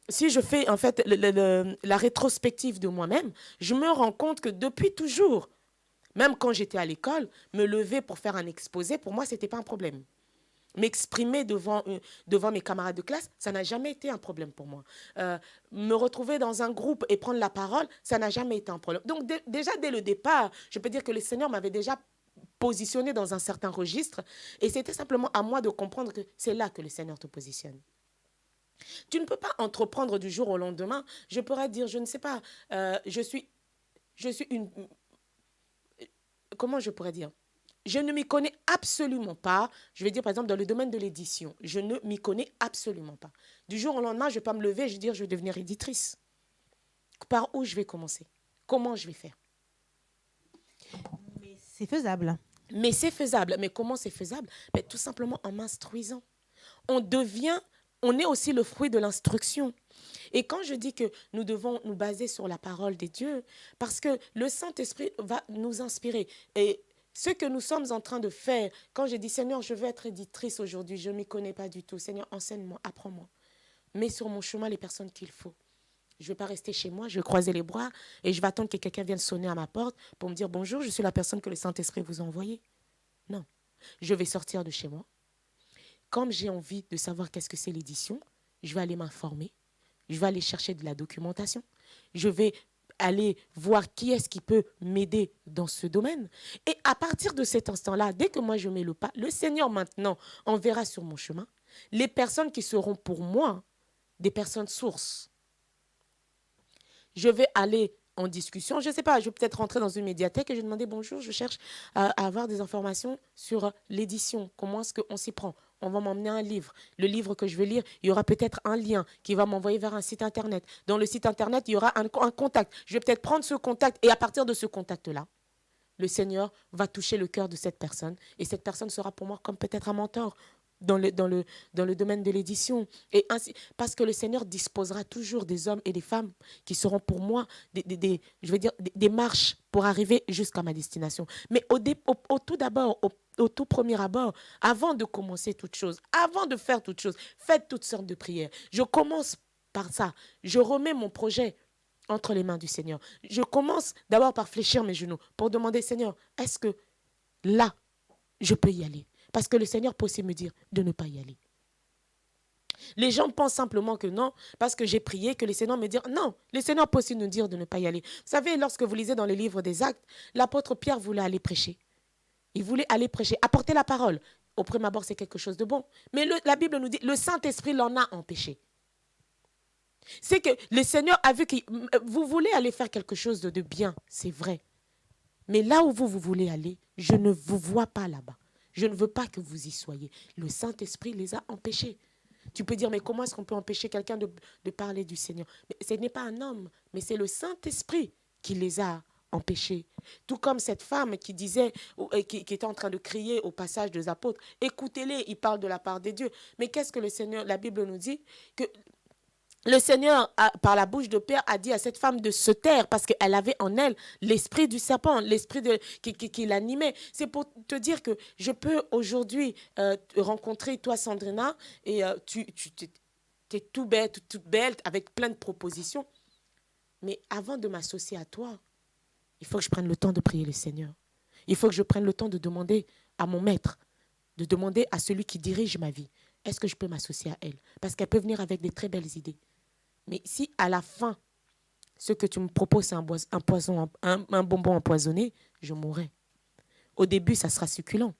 Speaker 2: si je fais en fait la rétrospective de moi-même, je me rends compte que depuis toujours, même quand j'étais à l'école, me lever pour faire un exposé, pour moi, ce n'était pas un problème. M'exprimer devant mes camarades de classe, ça n'a jamais été un problème pour moi. Me retrouver dans un groupe et prendre la parole, ça n'a jamais été un problème. Donc déjà, dès le départ, je peux dire que le Seigneur m'avait déjà positionné dans un certain registre et c'était simplement à moi de comprendre que c'est là que le Seigneur te positionne. Tu ne peux pas entreprendre du jour au lendemain. Je pourrais dire, je ne sais pas, je suis une... Comment je pourrais dire? Je ne m'y connais absolument pas. Je vais dire, par exemple, dans le domaine de l'édition, je ne m'y connais absolument pas. Du jour au lendemain, je ne vais pas me lever et je vais dire, je vais devenir éditrice. Par où je vais commencer? Comment je vais faire?
Speaker 1: Mais c'est faisable.
Speaker 2: Mais c'est faisable. Mais comment c'est faisable? Mais tout simplement en m'instruisant. On est aussi le fruit de l'instruction. Et quand je dis que nous devons nous baser sur la parole de Dieu, parce que le Saint-Esprit va nous inspirer. Et ce que nous sommes en train de faire, quand je dis Seigneur, je veux être éditrice aujourd'hui, je ne m'y connais pas du tout. Seigneur, enseigne-moi, apprends-moi. Mets sur mon chemin les personnes qu'il faut. Je ne vais pas rester chez moi, je vais croiser les bras et je vais attendre que quelqu'un vienne sonner à ma porte pour me dire bonjour, je suis la personne que le Saint-Esprit vous a envoyée. Non, je vais sortir de chez moi. Comme j'ai envie de savoir qu'est-ce que c'est l'édition, je vais aller m'informer. Je vais aller chercher de la documentation. Je vais aller voir qui est-ce qui peut m'aider dans ce domaine. Et à partir de cet instant-là, dès que moi je mets le pas, le Seigneur maintenant enverra sur mon chemin les personnes qui seront pour moi des personnes sources. Je vais aller en discussion, je ne sais pas, je vais peut-être rentrer dans une médiathèque et je vais demander bonjour, je cherche à avoir des informations sur l'édition, comment est-ce qu'on s'y prend. on va m'emmener un livre. Le livre que je vais lire, il y aura peut-être un lien qui va m'envoyer vers un site internet. Dans le site internet, il y aura un contact. Je vais peut-être prendre ce contact et à partir de ce contact-là, le Seigneur va toucher le cœur de cette personne et cette personne sera pour moi comme peut-être un mentor dans le domaine de l'édition. Et ainsi, parce que le Seigneur disposera toujours des hommes et des femmes qui seront pour moi des marches pour arriver jusqu'à ma destination. Mais au tout d'abord, au tout premier abord, avant de commencer toute chose, avant de faire toute chose, faites toutes sortes de prières. Je commence par ça. Je remets mon projet entre les mains du Seigneur. Je commence d'abord par fléchir mes genoux pour demander, Seigneur, est-ce que là, je peux y aller? Parce que le Seigneur peut aussi me dire de ne pas y aller. Les gens pensent simplement que non, parce que j'ai prié, que le Seigneur me dit non. Le Seigneur peut aussi nous dire de ne pas y aller. Vous savez, lorsque vous lisez dans les livres des Actes, l'apôtre Pierre voulait aller prêcher. Il voulait aller prêcher, apporter la parole. Au premier abord, c'est quelque chose de bon. Mais la Bible nous dit, le Saint-Esprit l'en a empêché. C'est que le Seigneur a vu que vous voulez aller faire quelque chose de bien, c'est vrai. Mais là où vous voulez aller, je ne vous vois pas là-bas. Je ne veux pas que vous y soyez. Le Saint-Esprit les a empêchés. Tu peux dire, mais comment est-ce qu'on peut empêcher quelqu'un de parler du Seigneur? Mais ce n'est pas un homme, mais c'est le Saint-Esprit qui les a empêchés. Tout comme cette femme qui disait, qui était en train de crier au passage des apôtres, écoutez-les, ils parlent de la part de Dieu. Mais qu'est-ce que le Seigneur, la Bible nous dit? Que le Seigneur, par la bouche de Pierre, a dit à cette femme de se taire parce qu'elle avait en elle l'esprit du serpent, l'esprit qui l'animait. C'est pour te dire que je peux aujourd'hui rencontrer toi, Sandrina, et tu es toute belle, avec plein de propositions. Mais avant de m'associer à toi, il faut que je prenne le temps de prier le Seigneur. Il faut que je prenne le temps de demander à mon maître, de demander à celui qui dirige ma vie, est-ce que je peux m'associer à elle? Parce qu'elle peut venir avec des très belles idées. Mais si à la fin, ce que tu me proposes, c'est un bonbon empoisonné, je mourrai. Au début, ça sera succulent.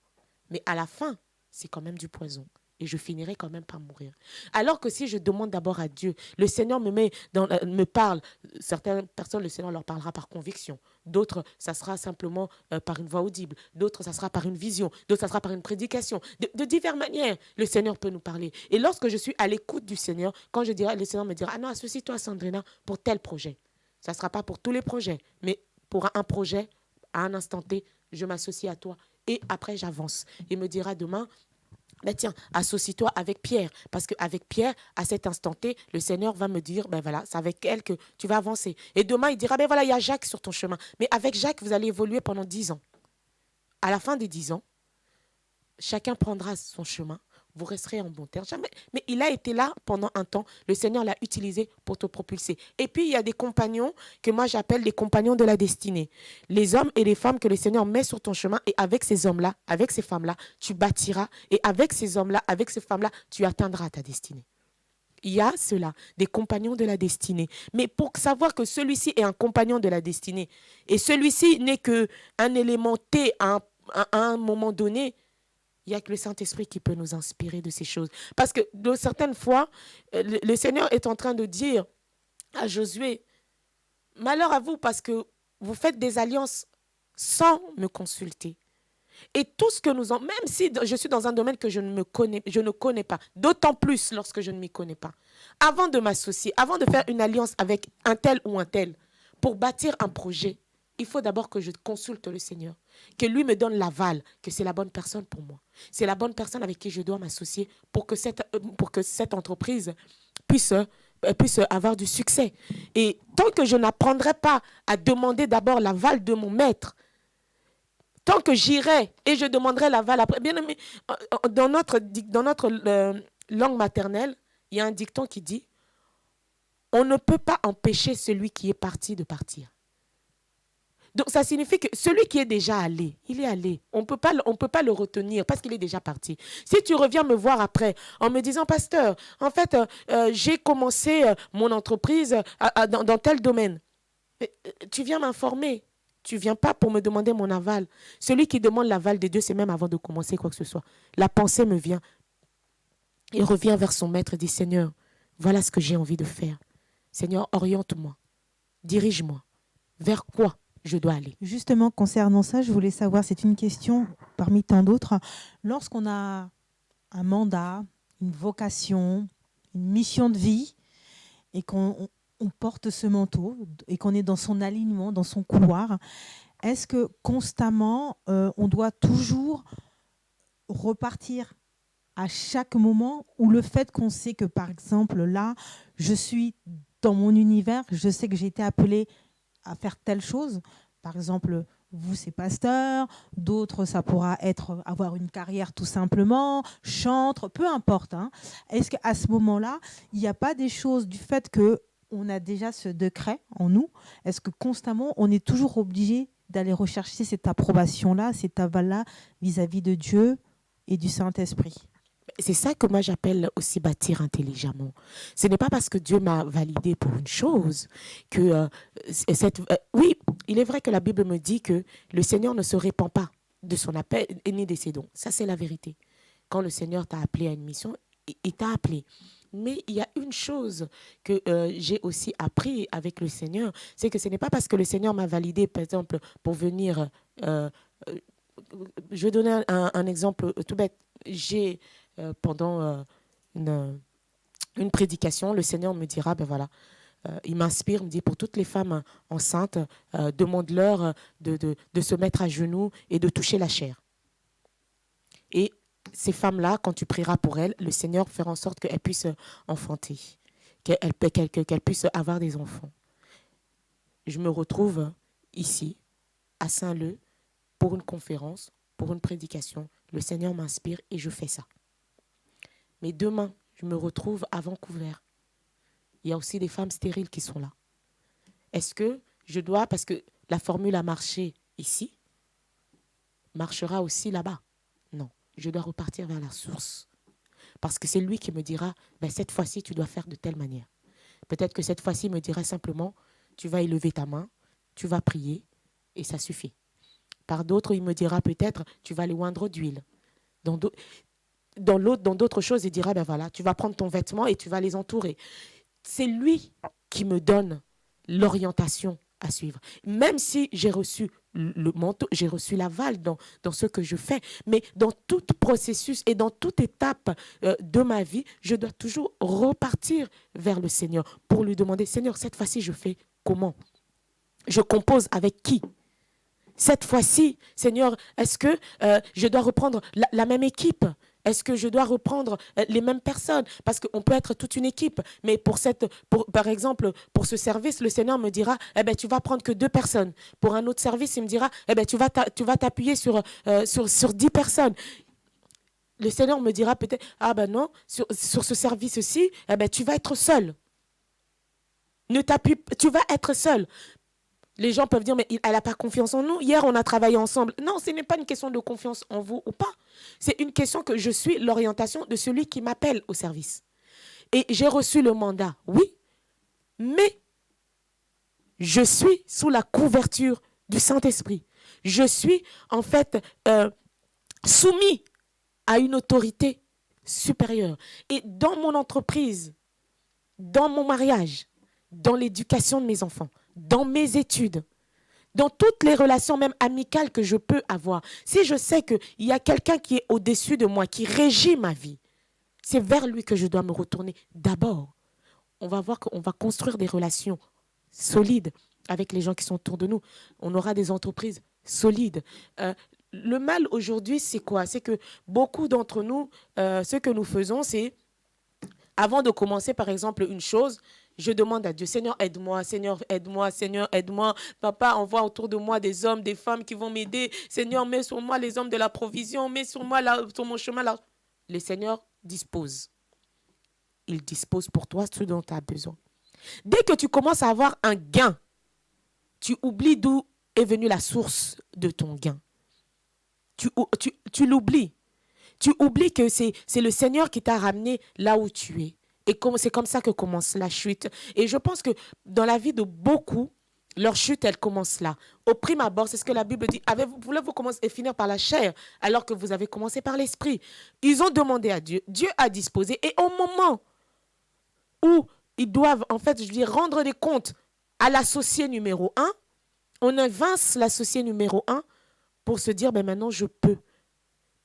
Speaker 2: Mais à la fin, c'est quand même du poison. Et je finirai quand même par mourir. Alors que si je demande d'abord à Dieu, le Seigneur me parle. Certaines personnes, le Seigneur leur parlera par conviction. D'autres, ça sera simplement par une voix audible. D'autres, ça sera par une vision. D'autres, ça sera par une prédication. De diverses manières, le Seigneur peut nous parler. Et lorsque je suis à l'écoute du Seigneur, quand je dirai, le Seigneur me dira, ah non, associe-toi, Sandrina, pour tel projet. Ça ne sera pas pour tous les projets, mais pour un projet, à un instant T, je m'associe à toi. Et après, j'avance. Il me dira demain, mais tiens, associe-toi avec Pierre. Parce qu'avec Pierre, à cet instant T, le Seigneur va me dire, ben voilà, c'est avec elle que tu vas avancer. Et demain, il dira, ben voilà, il y a Jacques sur ton chemin. Mais avec Jacques, vous allez évoluer pendant 10 ans. À la fin des 10 ans, chacun prendra son chemin. Vous resterez en bon terme. Jamais. Mais il a été là pendant un temps. Le Seigneur l'a utilisé pour te propulser. Et puis, il y a des compagnons que moi, j'appelle les compagnons de la destinée. Les hommes et les femmes que le Seigneur met sur ton chemin. Et avec ces hommes-là, avec ces femmes-là, tu bâtiras. Et avec ces hommes-là, avec ces femmes-là, tu atteindras ta destinée. Il y a cela, des compagnons de la destinée. Mais pour savoir que celui-ci est un compagnon de la destinée, et celui-ci n'est qu'un élément T à un moment donné, il n'y a que le Saint-Esprit qui peut nous inspirer de ces choses. Parce que de certaines fois, le Seigneur est en train de dire à Josué, malheur à vous parce que vous faites des alliances sans me consulter. Et tout ce que nous en... Même si je suis dans un domaine que je ne connais pas, d'autant plus lorsque je ne m'y connais pas, avant de m'associer, avant de faire une alliance avec un tel ou un tel, pour bâtir un projet, il faut d'abord que je consulte le Seigneur, que lui me donne l'aval, que c'est la bonne personne pour moi. C'est la bonne personne avec qui je dois m'associer pour que cette entreprise puisse avoir du succès. Et tant que je n'apprendrai pas à demander d'abord l'aval de mon maître, tant que j'irai et je demanderai l'aval après. Bien aimé, dans notre langue maternelle, il y a un dicton qui dit « On ne peut pas empêcher celui qui est parti de partir ». Donc, ça signifie que celui qui est déjà allé, il est allé. On ne peut pas le retenir parce qu'il est déjà parti. Si tu reviens me voir après en me disant, pasteur, en fait, j'ai commencé mon entreprise dans tel domaine. Tu viens m'informer. Tu ne viens pas pour me demander mon aval. Celui qui demande l'aval de Dieu, c'est même avant de commencer quoi que ce soit. La pensée me vient. Il revient vers son maître et dit, Seigneur, voilà ce que j'ai envie de faire. Seigneur, oriente-moi. Dirige-moi. Vers quoi je dois aller?
Speaker 1: Justement, concernant ça, je voulais savoir, c'est une question parmi tant d'autres. Lorsqu'on a un mandat, une vocation, une mission de vie, et qu'on porte ce manteau et qu'on est dans son alignement, dans son couloir, est-ce que constamment, on doit toujours repartir à chaque moment, ou le fait qu'on sait que, par exemple, là, je suis dans mon univers, je sais que j'ai été appelée à faire telle chose. Par exemple, vous, c'est pasteur, d'autres, ça pourra être avoir une carrière tout simplement, chantre, peu importe. Hein. Est-ce qu'à ce moment-là, il n'y a pas des choses du fait que on a déjà ce décret en nous? Est-ce que constamment, on est toujours obligé d'aller rechercher cette approbation-là, cet aval-là vis-à-vis de Dieu et du Saint-Esprit?
Speaker 2: C'est ça que moi j'appelle aussi bâtir intelligemment. Ce n'est pas parce que Dieu m'a validé pour une chose que oui, il est vrai que la Bible me dit que le Seigneur ne se répand pas de son appel ni de ses dons. Ça, c'est la vérité. Quand le Seigneur t'a appelé à une mission, il t'a appelé. Mais il y a une chose que j'ai aussi appris avec le Seigneur, c'est que ce n'est pas parce que le Seigneur m'a validé, par exemple, pour venir... euh, je vais donner un exemple tout bête. J'ai, pendant une prédication, le Seigneur me dira, ben voilà, il m'inspire, me dit, pour toutes les femmes enceintes, demande-leur de se mettre à genoux et de toucher la chair. Et ces femmes-là, quand tu prieras pour elles, le Seigneur fera en sorte qu'elles puissent enfanter, qu'elles puissent avoir des enfants. Je me retrouve ici, à Saint-Leu, pour une conférence, pour une prédication. Le Seigneur m'inspire et je fais ça. Mais demain, je me retrouve à Vancouver. Il y a aussi des femmes stériles qui sont là. Est-ce que je dois, parce que la formule a marché ici, marchera aussi là-bas? Non, je dois repartir vers la source. Parce que c'est lui qui me dira, ben, cette fois-ci, tu dois faire de telle manière. Peut-être que cette fois-ci, il me dira simplement, tu vas élever ta main, tu vas prier, et ça suffit. Par d'autres, il me dira peut-être, tu vas les oindre d'huile. Dans d'autres choses, il dira, ben voilà, tu vas prendre ton vêtement et tu vas les entourer. C'est lui qui me donne l'orientation à suivre. Même si j'ai reçu le manteau, j'ai reçu l'aval dans ce que je fais, mais dans tout processus et dans toute étape de ma vie, je dois toujours repartir vers le Seigneur pour lui demander, Seigneur, cette fois-ci, je fais comment? Je compose avec qui? Cette fois-ci, Seigneur, est-ce que je dois reprendre la même équipe? Est-ce que je dois reprendre les mêmes personnes? Parce qu'on peut être toute une équipe. Mais par exemple, pour ce service, le Seigneur me dira, eh ben, tu vas prendre que 2 personnes. Pour un autre service, il me dira, eh ben, tu vas t'appuyer sur 10 personnes. Le Seigneur me dira peut-être, ah ben non, sur ce service-ci, eh ben, tu vas être seul. Tu vas être seul. Les gens peuvent dire, mais elle n'a pas confiance en nous. Hier, on a travaillé ensemble. Non, ce n'est pas une question de confiance en vous ou pas. C'est une question que je suis l'orientation de celui qui m'appelle au service. Et j'ai reçu le mandat, oui, mais je suis sous la couverture du Saint-Esprit. Je suis en fait soumis à une autorité supérieure. Et dans mon entreprise, dans mon mariage, dans l'éducation de mes enfants, dans mes études, dans toutes les relations même amicales que je peux avoir, si je sais qu'il y a quelqu'un qui est au-dessus de moi, qui régit ma vie, c'est vers lui que je dois me retourner d'abord. On va voir qu'on va construire des relations solides avec les gens qui sont autour de nous. On aura des entreprises solides. Le mal aujourd'hui, c'est quoi? C'est que beaucoup d'entre nous, ce que nous faisons, c'est avant de commencer, par exemple, une chose, je demande à Dieu, Seigneur, aide-moi, Seigneur, aide-moi, Seigneur, aide-moi. Papa, envoie autour de moi des hommes, des femmes qui vont m'aider. Seigneur, mets sur moi les hommes de la provision, mets sur moi, sur mon chemin. Là. Le Seigneur dispose. Il dispose pour toi ce dont tu as besoin. Dès que tu commences à avoir un gain, tu oublies d'où est venue la source de ton gain. Tu l'oublies. Tu oublies que c'est le Seigneur qui t'a ramené là où tu es. Et c'est comme ça que commence la chute. Et je pense que dans la vie de beaucoup, leur chute, elle commence là. Au prime abord, c'est ce que la Bible dit. Voulez-vous commencer et finir par la chair alors que vous avez commencé par l'esprit? Ils ont demandé à Dieu. Dieu a disposé. Et au moment où ils doivent, en fait, rendre des comptes à l'associé numéro 1, on évince l'associé numéro 1 pour se dire, ben maintenant, je peux.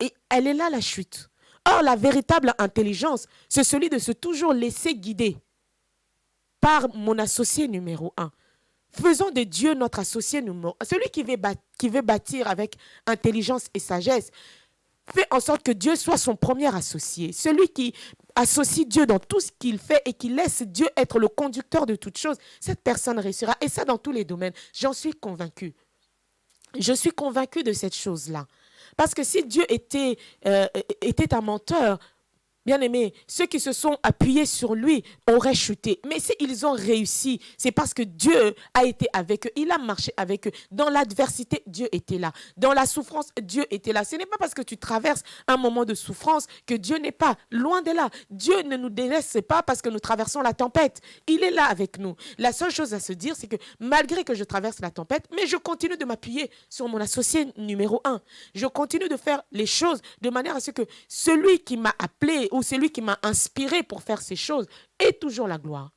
Speaker 2: Et elle est là, la chute. Or, la véritable intelligence, c'est celui de se toujours laisser guider par mon associé numéro un. Faisons de Dieu notre associé numéro un. Celui qui veut bâtir avec intelligence et sagesse, fait en sorte que Dieu soit son premier associé. Celui qui associe Dieu dans tout ce qu'il fait et qui laisse Dieu être le conducteur de toutes choses, cette personne réussira. Et ça dans tous les domaines. J'en suis convaincue. Je suis convaincue de cette chose-là. Parce que si Dieu était un menteur, bien aimé, ceux qui se sont appuyés sur lui auraient chuté. Mais s'ils ont réussi, c'est parce que Dieu a été avec eux. Il a marché avec eux. Dans l'adversité, Dieu était là. Dans la souffrance, Dieu était là. Ce n'est pas parce que tu traverses un moment de souffrance que Dieu n'est pas. Loin de là. Dieu ne nous délaisse pas parce que nous traversons la tempête. Il est là avec nous. La seule chose à se dire, c'est que malgré que je traverse la tempête, mais je continue de m'appuyer sur mon associé numéro un. Je continue de faire les choses de manière à ce que celui qui m'a appelé ou celui qui m'a inspiré pour faire ces choses est toujours la gloire.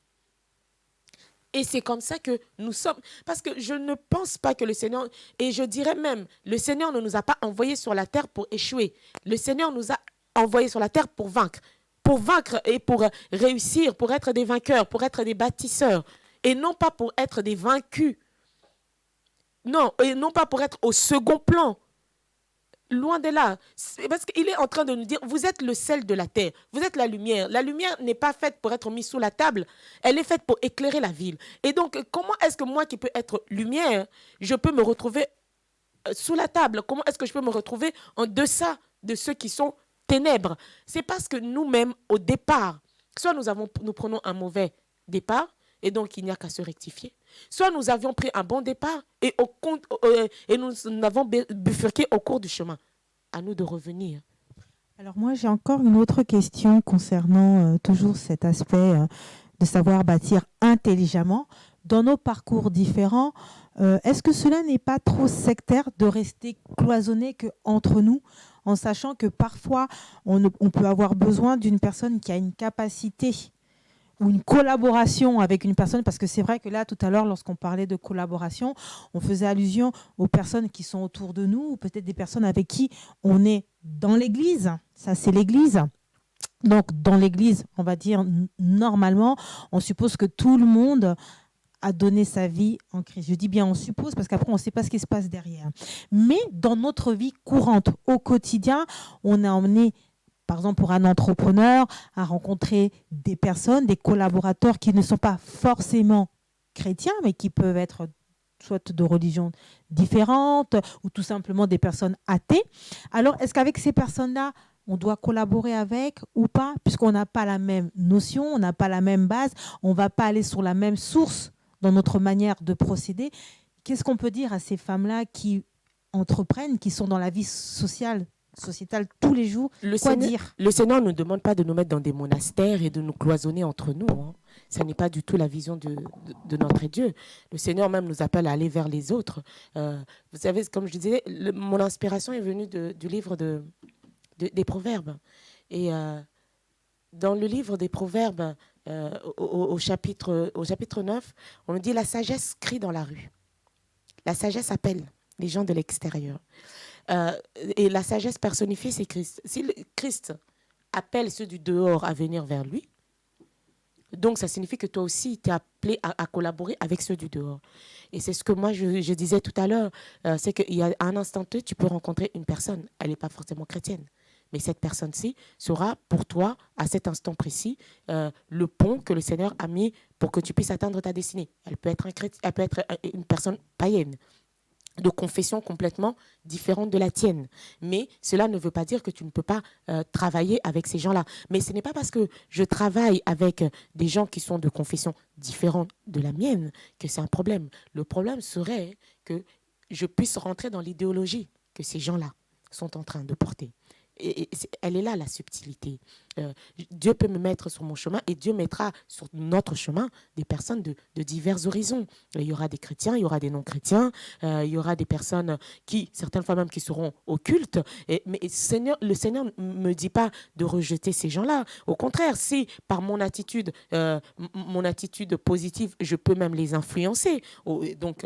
Speaker 2: Et c'est comme ça que nous sommes. Parce que je ne pense pas que le Seigneur, et je dirais même, le Seigneur ne nous a pas envoyés sur la terre pour échouer. Le Seigneur nous a envoyés sur la terre pour vaincre. Pour vaincre et pour réussir, pour être des vainqueurs, pour être des bâtisseurs. Et non pas pour être des vaincus. Non, et non pas pour être au second plan. Loin de là. Parce qu'il est en train de nous dire, vous êtes le sel de la terre, vous êtes la lumière. La lumière n'est pas faite pour être mise sous la table, elle est faite pour éclairer la ville. Et donc, comment est-ce que moi qui peux être lumière, je peux me retrouver sous la table? Comment est-ce que je peux me retrouver en deçà de ceux qui sont ténèbres? C'est parce que nous-mêmes, au départ, soit nous prenons un mauvais départ, et donc il n'y a qu'à se rectifier. Soit nous avions pris un bon départ et nous avons bifurqué au cours du chemin. À nous de revenir.
Speaker 1: Alors moi, j'ai encore une autre question concernant toujours cet aspect de savoir bâtir intelligemment. Dans nos parcours différents, est-ce que cela n'est pas trop sectaire de rester cloisonné qu'entre nous, en sachant que parfois, on peut avoir besoin d'une personne qui a une capacité ou une collaboration avec une personne, parce que c'est vrai que là, tout à l'heure, lorsqu'on parlait de collaboration, on faisait allusion aux personnes qui sont autour de nous, ou peut-être des personnes avec qui on est dans l'église. Ça, c'est l'église. Donc, dans l'église, on va dire, normalement, on suppose que tout le monde a donné sa vie en Christ. Je dis bien on suppose, parce qu'après, on ne sait pas ce qui se passe derrière. Mais dans notre vie courante, au quotidien, on a emmené, par exemple, pour un entrepreneur, à rencontrer des personnes, des collaborateurs qui ne sont pas forcément chrétiens, mais qui peuvent être soit de religions différentes ou tout simplement des personnes athées. Alors, est-ce qu'avec ces personnes-là, on doit collaborer avec ou pas, puisqu'on n'a pas la même notion, on n'a pas la même base, on ne va pas aller sur la même source dans notre manière de procéder? Qu'est-ce qu'on peut dire à ces femmes-là qui entreprennent, qui sont dans la vie sociétale tous les jours?
Speaker 2: Le Seigneur ne nous demande pas de nous mettre dans des monastères et de nous cloisonner entre nous. Hein. Ce n'est pas du tout la vision de notre Dieu. Le Seigneur même nous appelle à aller vers les autres. Vous savez, comme je disais, mon inspiration est venue du livre des Proverbes. Et dans le livre des Proverbes, au chapitre 9, on nous dit « La sagesse crie dans la rue ». La sagesse appelle les gens de l'extérieur. Et la sagesse personnifiée, c'est Christ. Si Christ appelle ceux du dehors à venir vers lui, donc ça signifie que toi aussi, tu es appelé à collaborer avec ceux du dehors. Et c'est ce que moi, je disais tout à l'heure, c'est qu'il y a un instant T, tu peux rencontrer une personne, elle n'est pas forcément chrétienne. Mais cette personne-ci sera pour toi, à cet instant précis, le pont que le Seigneur a mis pour que tu puisses atteindre ta destinée. Elle peut être elle peut être une personne païenne, de confession complètement différente de la tienne. Mais cela ne veut pas dire que tu ne peux pas travailler avec ces gens-là. Mais ce n'est pas parce que je travaille avec des gens qui sont de confession différente de la mienne que c'est un problème. Le problème serait que je puisse rentrer dans l'idéologie que ces gens-là sont en train de porter. Et elle est là, la subtilité. Dieu peut me mettre sur mon chemin et Dieu mettra sur notre chemin des personnes de divers horizons. Il y aura des chrétiens, il y aura des non-chrétiens, il y aura des personnes qui, certaines fois même, qui seront occultes. Mais le Seigneur ne me dit pas de rejeter ces gens-là. Au contraire, si par mon attitude positive, je peux même les influencer. Donc,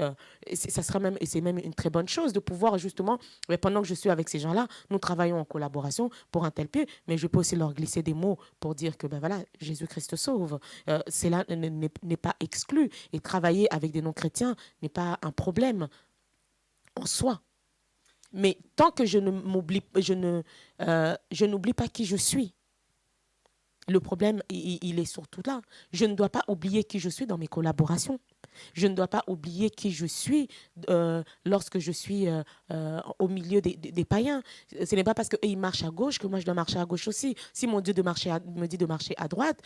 Speaker 2: c'est même une très bonne chose de pouvoir justement, pendant que je suis avec ces gens-là, nous travaillons en collaboration pour un tel but, mais je peux aussi leur glisser des mots pour dire que voilà, Jésus-Christ sauve. Cela n'est pas exclu. Et travailler avec des non-chrétiens n'est pas un problème en soi. Mais tant que je n'oublie pas qui je suis, le problème, il est surtout là. Je ne dois pas oublier qui je suis dans mes collaborations. Je ne dois pas oublier qui je suis lorsque je suis au milieu des païens. Ce n'est pas parce qu'ils marchent à gauche que moi je dois marcher à gauche aussi. Si mon Dieu me dit de marcher à droite,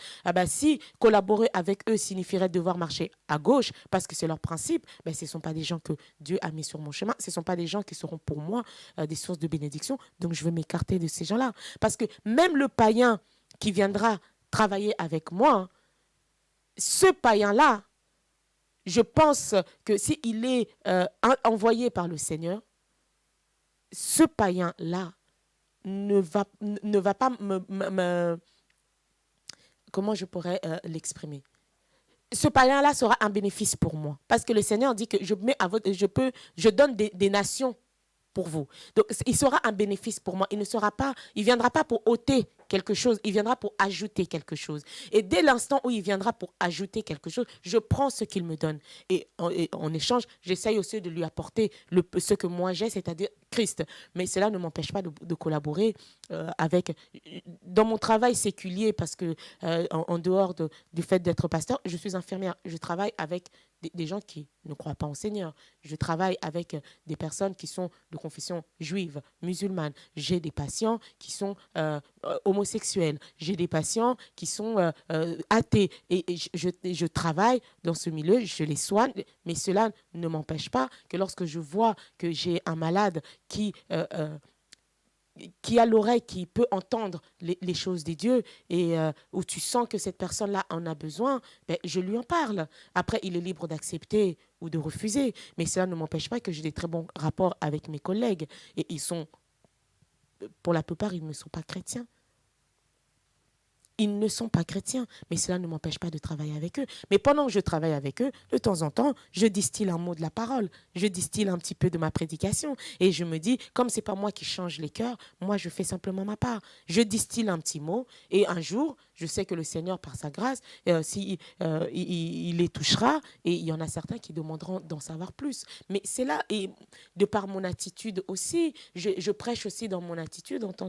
Speaker 2: si collaborer avec eux signifierait devoir marcher à gauche parce que c'est leur principe, ce ne sont pas des gens que Dieu a mis sur mon chemin. Ce ne sont pas des gens qui seront pour moi des sources de bénédiction. Donc je veux m'écarter de ces gens-là. Parce que même le païen qui viendra travailler avec moi, ce païen-là, je pense que s'il est envoyé par le Seigneur, ce païen-là ne va pas comment je pourrais l'exprimer? Ce païen-là sera un bénéfice pour moi. Parce que le Seigneur dit que je donne des nations pour vous. Donc, il sera un bénéfice pour moi. Il ne viendra pas pour ôter quelque chose, il viendra pour ajouter quelque chose. Et dès l'instant où il viendra pour ajouter quelque chose, je prends ce qu'il me donne. Et en échange, j'essaye aussi de lui apporter ce que moi j'ai, c'est-à-dire Christ. Mais cela ne m'empêche pas de collaborer dans mon travail séculier, parce que en dehors du fait d'être pasteur, je suis infirmière. Je travaille avec des gens qui ne croient pas au Seigneur. Je travaille avec des personnes qui sont de confession juive, musulmane. J'ai des patients qui sont homosexuels. J'ai des patients qui sont athées. Et je travaille dans ce milieu, je les soigne, mais cela ne m'empêche pas que lorsque je vois que j'ai un malade qui a l'oreille, qui peut entendre les choses des dieux et où tu sens que cette personne-là en a besoin, je lui en parle. Après, il est libre d'accepter ou de refuser, mais cela ne m'empêche pas que j'ai des très bons rapports avec mes collègues. Et pour la plupart, ils ne sont pas chrétiens. Ils ne sont pas chrétiens, mais cela ne m'empêche pas de travailler avec eux. Mais pendant que je travaille avec eux, de temps en temps, je distille un mot de la parole, je distille un petit peu de ma prédication. Et je me dis, comme ce n'est pas moi qui change les cœurs, moi je fais simplement ma part. Je distille un petit mot et un jour, je sais que le Seigneur, par sa grâce, il les touchera, et il y en a certains qui demanderont d'en savoir plus. Mais c'est là, et de par mon attitude aussi, je prêche aussi dans mon attitude en tant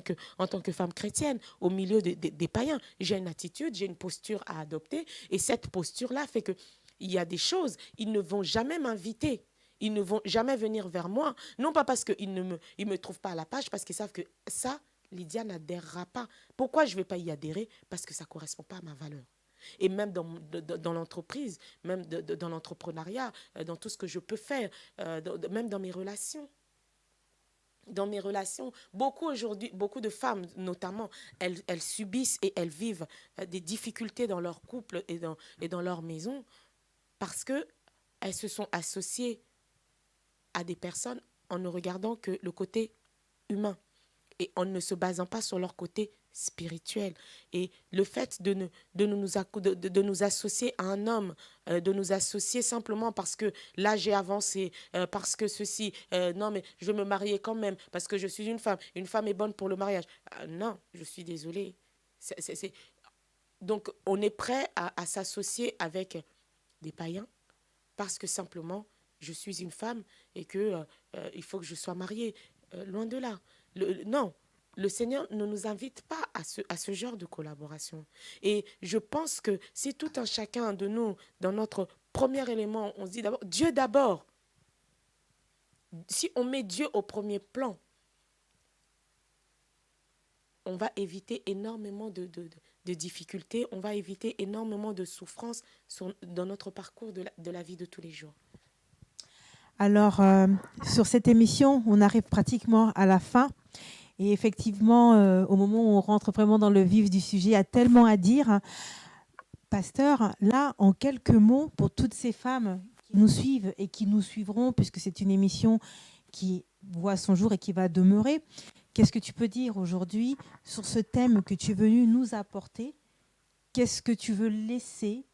Speaker 2: que femme chrétienne, au milieu des païens. J'ai une attitude, j'ai une posture à adopter, et cette posture-là fait qu'il y a des choses, ils ne vont jamais m'inviter. Ils ne vont jamais venir vers moi, non pas parce qu'ils ne me trouvent pas à la page, parce qu'ils savent que ça, Lydia n'adhérera pas. Pourquoi je ne vais pas y adhérer? Parce que ça ne correspond pas à ma valeur. Et même dans l'entreprise, même dans l'entrepreneuriat, dans tout ce que je peux faire, même dans mes relations. Dans mes relations, beaucoup de femmes notamment, elles subissent et elles vivent des difficultés dans leur couple et dans leur maison parce qu'elles se sont associées à des personnes en ne regardant que le côté humain et en ne se basant pas sur leur côté spirituel. Et le fait de nous associer à un homme, de nous associer simplement parce que là j'ai avancé, parce que ceci, non mais je vais me marier quand même, parce que je suis une femme est bonne pour le mariage. Non, je suis désolée. Donc on est prêt à s'associer avec des païens parce que simplement je suis une femme et que il faut que je sois mariée. Loin de là. Non. Le Seigneur ne nous invite pas à ce genre de collaboration. Et je pense que si tout un chacun de nous, dans notre premier élément, on se dit d'abord, Dieu d'abord. Si on met Dieu au premier plan, on va éviter énormément de difficultés, on va éviter énormément de souffrances dans notre parcours de la vie de tous les jours.
Speaker 1: Alors, sur cette émission, on arrive pratiquement à la fin. Et effectivement, au moment où on rentre vraiment dans le vif du sujet, il y a tellement à dire. Pasteur, là, en quelques mots, pour toutes ces femmes qui nous suivent et qui nous suivront, puisque c'est une émission qui voit son jour et qui va demeurer, qu'est-ce que tu peux dire aujourd'hui sur ce thème que tu es venu nous apporter? Qu'est-ce que tu veux laisser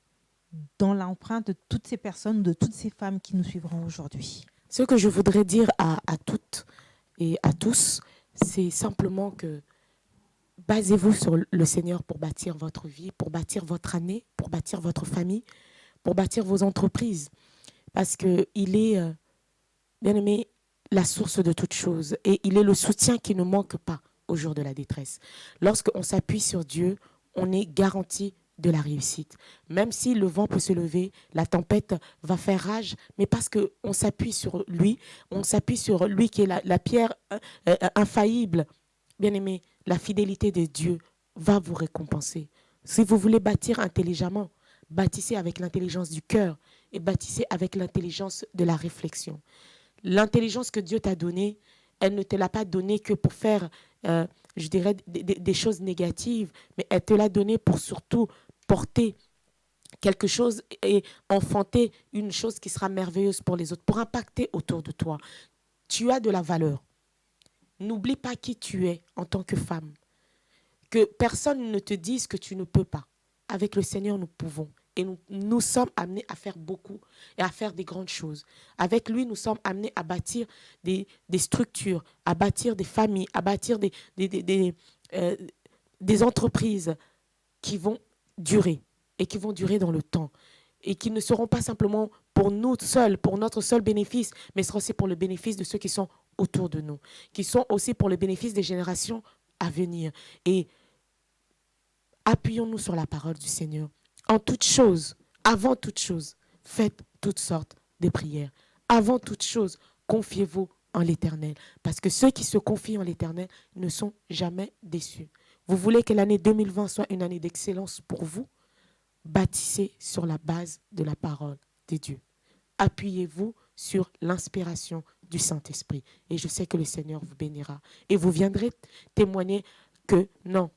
Speaker 1: dans l'empreinte de toutes ces personnes, de toutes ces femmes qui nous suivront aujourd'hui?
Speaker 2: Ce que je voudrais dire à toutes et à tous, c'est simplement que basez-vous sur le Seigneur pour bâtir votre vie, pour bâtir votre année, pour bâtir votre famille, pour bâtir vos entreprises. Parce qu'il est, bien aimé, la source de toutes choses. Et il est le soutien qui ne manque pas au jour de la détresse. Lorsqu'on s'appuie sur Dieu, on est garanti de la réussite. Même si le vent peut se lever, la tempête va faire rage, mais parce qu'on s'appuie sur lui, on s'appuie sur lui qui est la pierre infaillible. Bien aimé, la fidélité de Dieu va vous récompenser. Si vous voulez bâtir intelligemment, bâtissez avec l'intelligence du cœur et bâtissez avec l'intelligence de la réflexion. L'intelligence que Dieu t'a donnée, elle ne te l'a pas donnée que pour faire, je dirais, des choses négatives, mais elle te l'a donnée pour surtout porter quelque chose et enfanter une chose qui sera merveilleuse pour les autres, pour impacter autour de toi. Tu as de la valeur. N'oublie pas qui tu es en tant que femme. Que personne ne te dise que tu ne peux pas. Avec le Seigneur, nous pouvons. Et nous sommes amenés à faire beaucoup et à faire des grandes choses. Avec lui, nous sommes amenés à bâtir des structures, à bâtir des familles, à bâtir des entreprises qui vont durer et qui vont durer dans le temps et qui ne seront pas simplement pour nous seuls, pour notre seul bénéfice, mais seront aussi pour le bénéfice de ceux qui sont autour de nous, qui sont aussi pour le bénéfice des générations à venir. Et appuyons-nous sur la parole du Seigneur. En toute chose, avant toute chose, faites toutes sortes de prières. Avant toute chose, confiez-vous en l'Éternel. Parce que ceux qui se confient en l'Éternel ne sont jamais déçus. Vous voulez que l'année 2020 soit une année d'excellence pour vous? Bâtissez sur la base de la parole de Dieu. Appuyez-vous sur l'inspiration du Saint-Esprit. Et je sais que le Seigneur vous bénira. Et vous viendrez témoigner que non,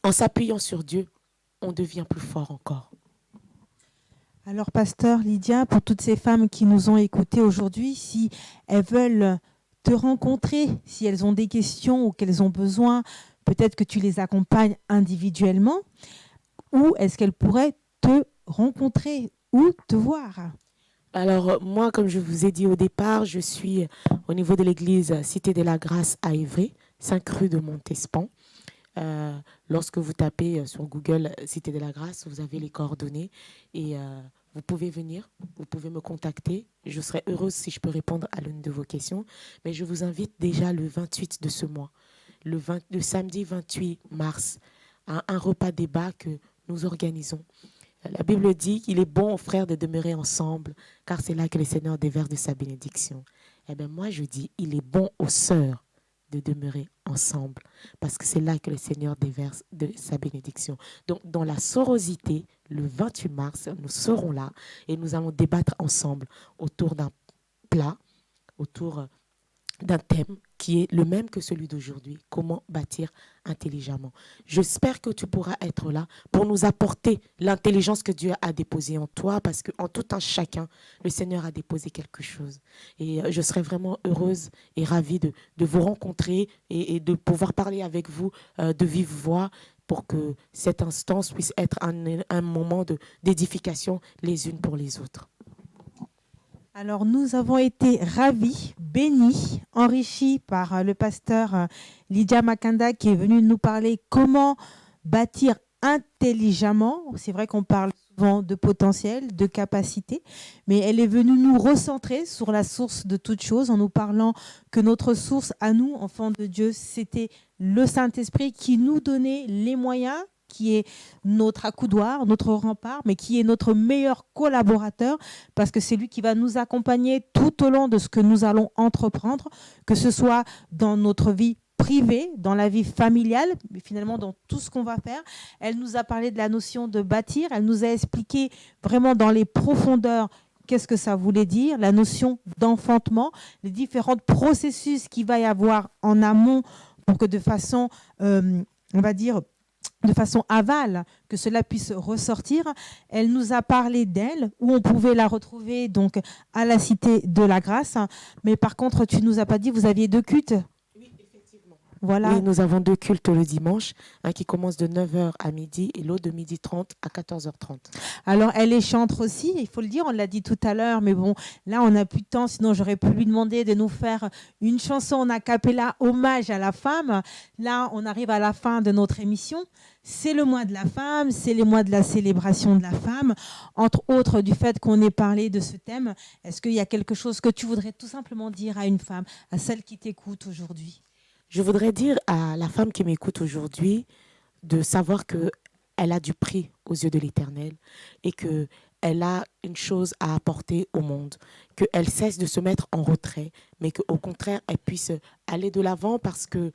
Speaker 2: en s'appuyant sur Dieu, on devient plus fort encore.
Speaker 1: Alors, pasteur Lydia, pour toutes ces femmes qui nous ont écoutées aujourd'hui, si elles veulent te rencontrer, si elles ont des questions ou qu'elles ont besoin, peut-être que tu les accompagnes individuellement, ou est-ce qu'elles pourraient te rencontrer ou te voir?
Speaker 2: Alors, moi, comme je vous ai dit au départ, je suis au niveau de l'église Cité de la Grâce à Évry, 5 rue de Montespan. Lorsque vous tapez sur Google Cité de la Grâce, vous avez les coordonnées et vous pouvez venir, vous pouvez me contacter. Je serai heureuse si je peux répondre à l'une de vos questions. Mais je vous invite déjà le 28 de ce mois, le samedi 28 mars, à un repas débat que nous organisons. La Bible dit qu'il est bon aux frères de demeurer ensemble, car c'est là que le Seigneur déverse de sa bénédiction. Eh bien, moi, je dis, il est bon aux sœurs de demeurer ensemble, parce que c'est là que le Seigneur déverse de sa bénédiction. Donc, dans la sororité, le 28 mars, nous serons là et nous allons débattre ensemble autour d'un plat, autour d'un thème qui est le même que celui d'aujourd'hui, comment bâtir intelligemment. J'espère que tu pourras être là pour nous apporter l'intelligence que Dieu a déposée en toi, parce qu'en tout un chacun, le Seigneur a déposé quelque chose. Et je serai vraiment heureuse et ravie de vous rencontrer et de pouvoir parler avec vous de vive voix pour que cette instance puisse être un moment d'édification les unes pour les autres.
Speaker 1: Alors, nous avons été ravis, bénis, enrichis par le pasteur Lydia Makanda qui est venu nous parler comment bâtir intelligemment. C'est vrai qu'on parle souvent de potentiel, de capacité, mais elle est venue nous recentrer sur la source de toute chose en nous parlant que notre source à nous, enfants de Dieu, c'était le Saint-Esprit qui nous donnait les moyens, qui est notre accoudoir, notre rempart, mais qui est notre meilleur collaborateur, parce que c'est lui qui va nous accompagner tout au long de ce que nous allons entreprendre, que ce soit dans notre vie privée, dans la vie familiale, mais finalement dans tout ce qu'on va faire. Elle nous a parlé de la notion de bâtir, elle nous a expliqué vraiment dans les profondeurs qu'est-ce que ça voulait dire, la notion d'enfantement, les différents processus qu'il va y avoir en amont pour que de façon, on va dire, de façon aval, que cela puisse ressortir. Elle nous a parlé d'elle, où on pouvait la retrouver donc à la Cité de la Grâce. Mais par contre, tu nous as pas dit, vous aviez 2 cultes.
Speaker 2: Oui, effectivement.
Speaker 1: Voilà.
Speaker 2: Oui, nous avons 2 cultes le dimanche, un qui commence de 9h à midi et l'autre de 12h30 à 14h30.
Speaker 1: Alors, elle est chantre aussi, il faut le dire, on l'a dit tout à l'heure, mais bon, là, on n'a plus de temps, sinon j'aurais pu lui demander de nous faire une chanson en a cappella, hommage à la femme. Là, on arrive à la fin de notre émission. C'est le mois de la femme, c'est le mois de la célébration de la femme. Entre autres, du fait qu'on ait parlé de ce thème, est-ce qu'il y a quelque chose que tu voudrais tout simplement dire à une femme, à celle qui t'écoute aujourd'hui ?
Speaker 2: Je voudrais dire à la femme qui m'écoute aujourd'hui de savoir qu'elle a du prix aux yeux de l'Éternel et qu'elle a une chose à apporter au monde, qu'elle cesse de se mettre en retrait, mais qu'au contraire, elle puisse aller de l'avant parce que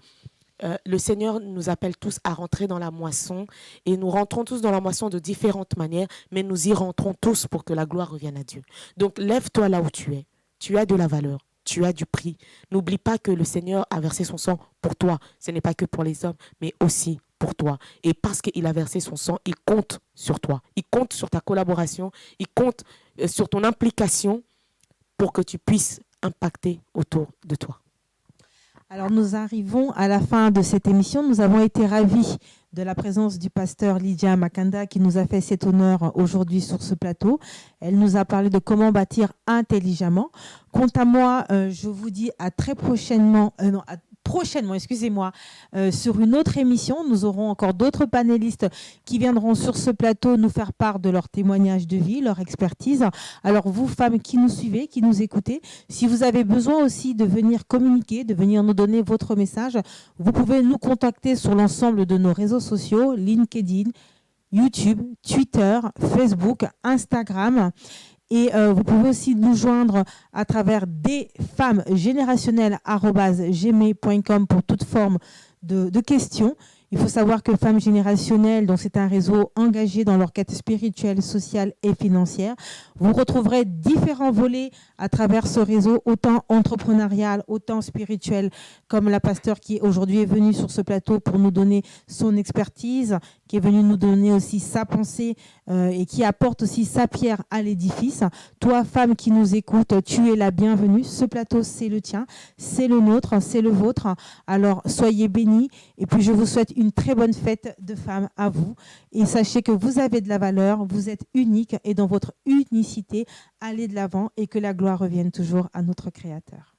Speaker 2: le Seigneur nous appelle tous à rentrer dans la moisson et nous rentrons tous dans la moisson de différentes manières, mais nous y rentrons tous pour que la gloire revienne à Dieu. Donc lève-toi là où tu as de la valeur. Tu as du prix. N'oublie pas que le Seigneur a versé son sang pour toi. Ce n'est pas que pour les hommes, mais aussi pour toi. Et parce qu'il a versé son sang, il compte sur toi. Il compte sur ta collaboration. Il compte sur ton implication pour que tu puisses impacter autour de toi.
Speaker 1: Alors, nous arrivons à la fin de cette émission. Nous avons été ravis de la présence du pasteur Lydia Makanda qui nous a fait cet honneur aujourd'hui sur ce plateau. Elle nous a parlé de comment bâtir intelligemment. Quant à moi, je vous dis à très prochainement, sur une autre émission. Nous aurons encore d'autres panélistes qui viendront sur ce plateau nous faire part de leur témoignage de vie, leur expertise. Alors vous, femmes qui nous suivez, qui nous écoutez, si vous avez besoin aussi de venir communiquer, de venir nous donner votre message, vous pouvez nous contacter sur l'ensemble de nos réseaux sociaux, LinkedIn, YouTube, Twitter, Facebook, Instagram. Et vous pouvez aussi nous joindre à travers desfemmesgénérationnelles@gmail.com pour toute forme de questions. Il faut savoir que Femmes Générationnelles, donc c'est un réseau engagé dans leur quête spirituelle, sociale et financière. Vous retrouverez différents volets à travers ce réseau, autant entrepreneurial, autant spirituel, comme la pasteure qui aujourd'hui est venue sur ce plateau pour nous donner son expertise, qui est venue nous donner aussi sa pensée et qui apporte aussi sa pierre à l'édifice. Toi, femme qui nous écoute, tu es la bienvenue. Ce plateau, c'est le tien, c'est le nôtre, c'est le vôtre. Alors, soyez bénis. Et puis, je vous souhaite une très bonne fête de femmes à vous. Et sachez que vous avez de la valeur, vous êtes unique et dans votre unicité, allez de l'avant et que la gloire revienne toujours à notre Créateur.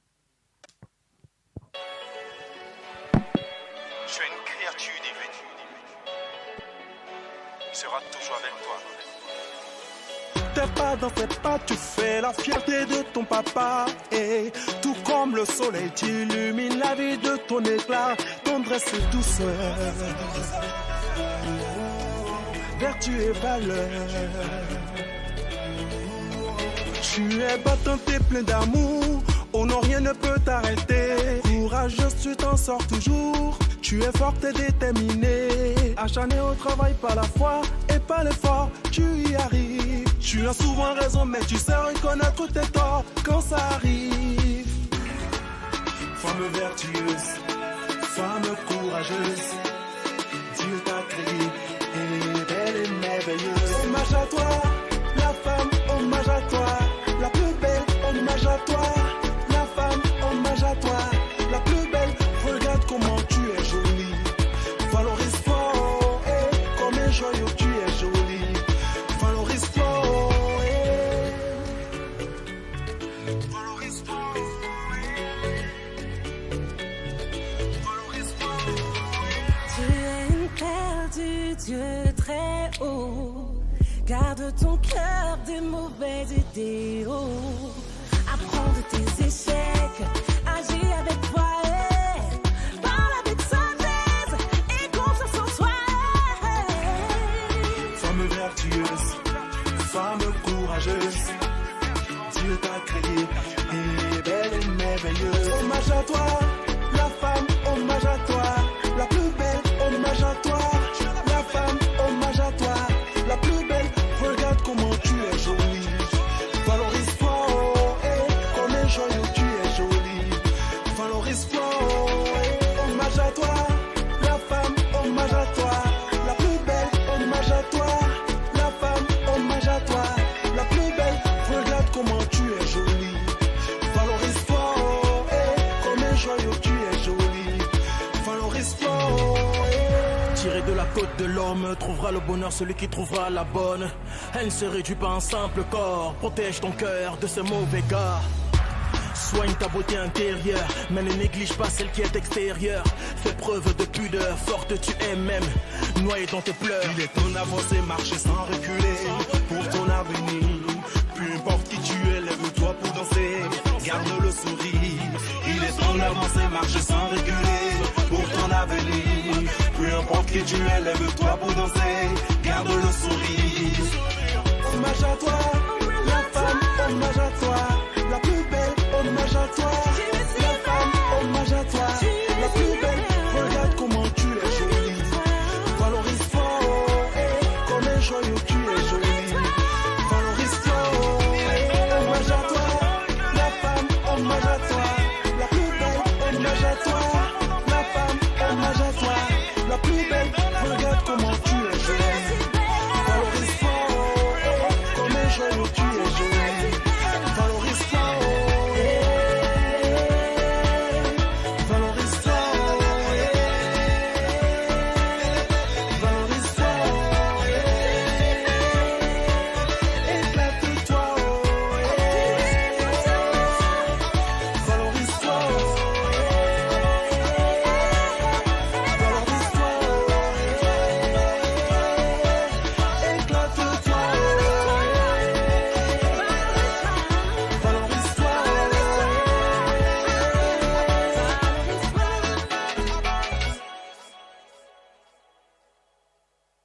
Speaker 3: Tu es une créature divine. Il sera toujours avec toi.
Speaker 4: Tes pas dans tes pas, tu fais la fierté de ton papa. Et tout comme le soleil, tu illumines la vie de ton éclat, tendresse et douceur, vertu et valeur. Tu es battante et plein d'amour, oh non, rien ne peut t'arrêter. Courageuse, tu t'en sors toujours. Tu es forte et déterminée, acharnée au travail par la foi et par l'effort, tu y arrives. Tu as souvent raison, mais tu sais reconnaître tes torts quand ça arrive. Femme vertueuse, femme courageuse, Dieu t'a créé, et belle et merveilleuse. Hommage à toi, la femme, hommage à toi, la plus belle, hommage à toi, la femme, hommage à toi, la plus belle. Regarde comment tu es jolie, valorise-toi, et comme un joyau tu es jolie, valorise-toi, valorise-toi, valorise-toi.
Speaker 5: Tu es une perle du Dieu très haut, garde ton cœur des mauvaises idéaux, apprends de tes échecs, agis avec foi.
Speaker 4: Femme courageuse, Dieu t'a créé, et belle et merveilleuse. Hommage à toi, la femme, hommage à toi, la plus belle, hommage à toi, la femme, hommage à toi, la plus belle. Regarde comment tu es jolie, valorise-toi, et comme un joyau tu es jolie.
Speaker 6: côte de l'homme trouvera le bonheur celui qui trouvera la bonne. Elle ne se réduit pas à un simple corps. Protège ton cœur de ce mauvais gars. Soigne ta beauté intérieure, mais ne néglige pas celle qui est extérieure. Fais preuve de pudeur, forte tu es même, noyé dans tes pleurs.
Speaker 4: Il est temps d'avancer, marcher sans reculer, pour ton avenir. Peu importe qui tu es, lève-toi pour danser, garde le sourire. Il est temps d'avancer, marcher sans reculer, pour ton avenir. Peu importe qui tu es, lève-toi pour danser, garde le sourire. Hommage à toi, la femme, hommage à toi, la plus belle, hommage à toi.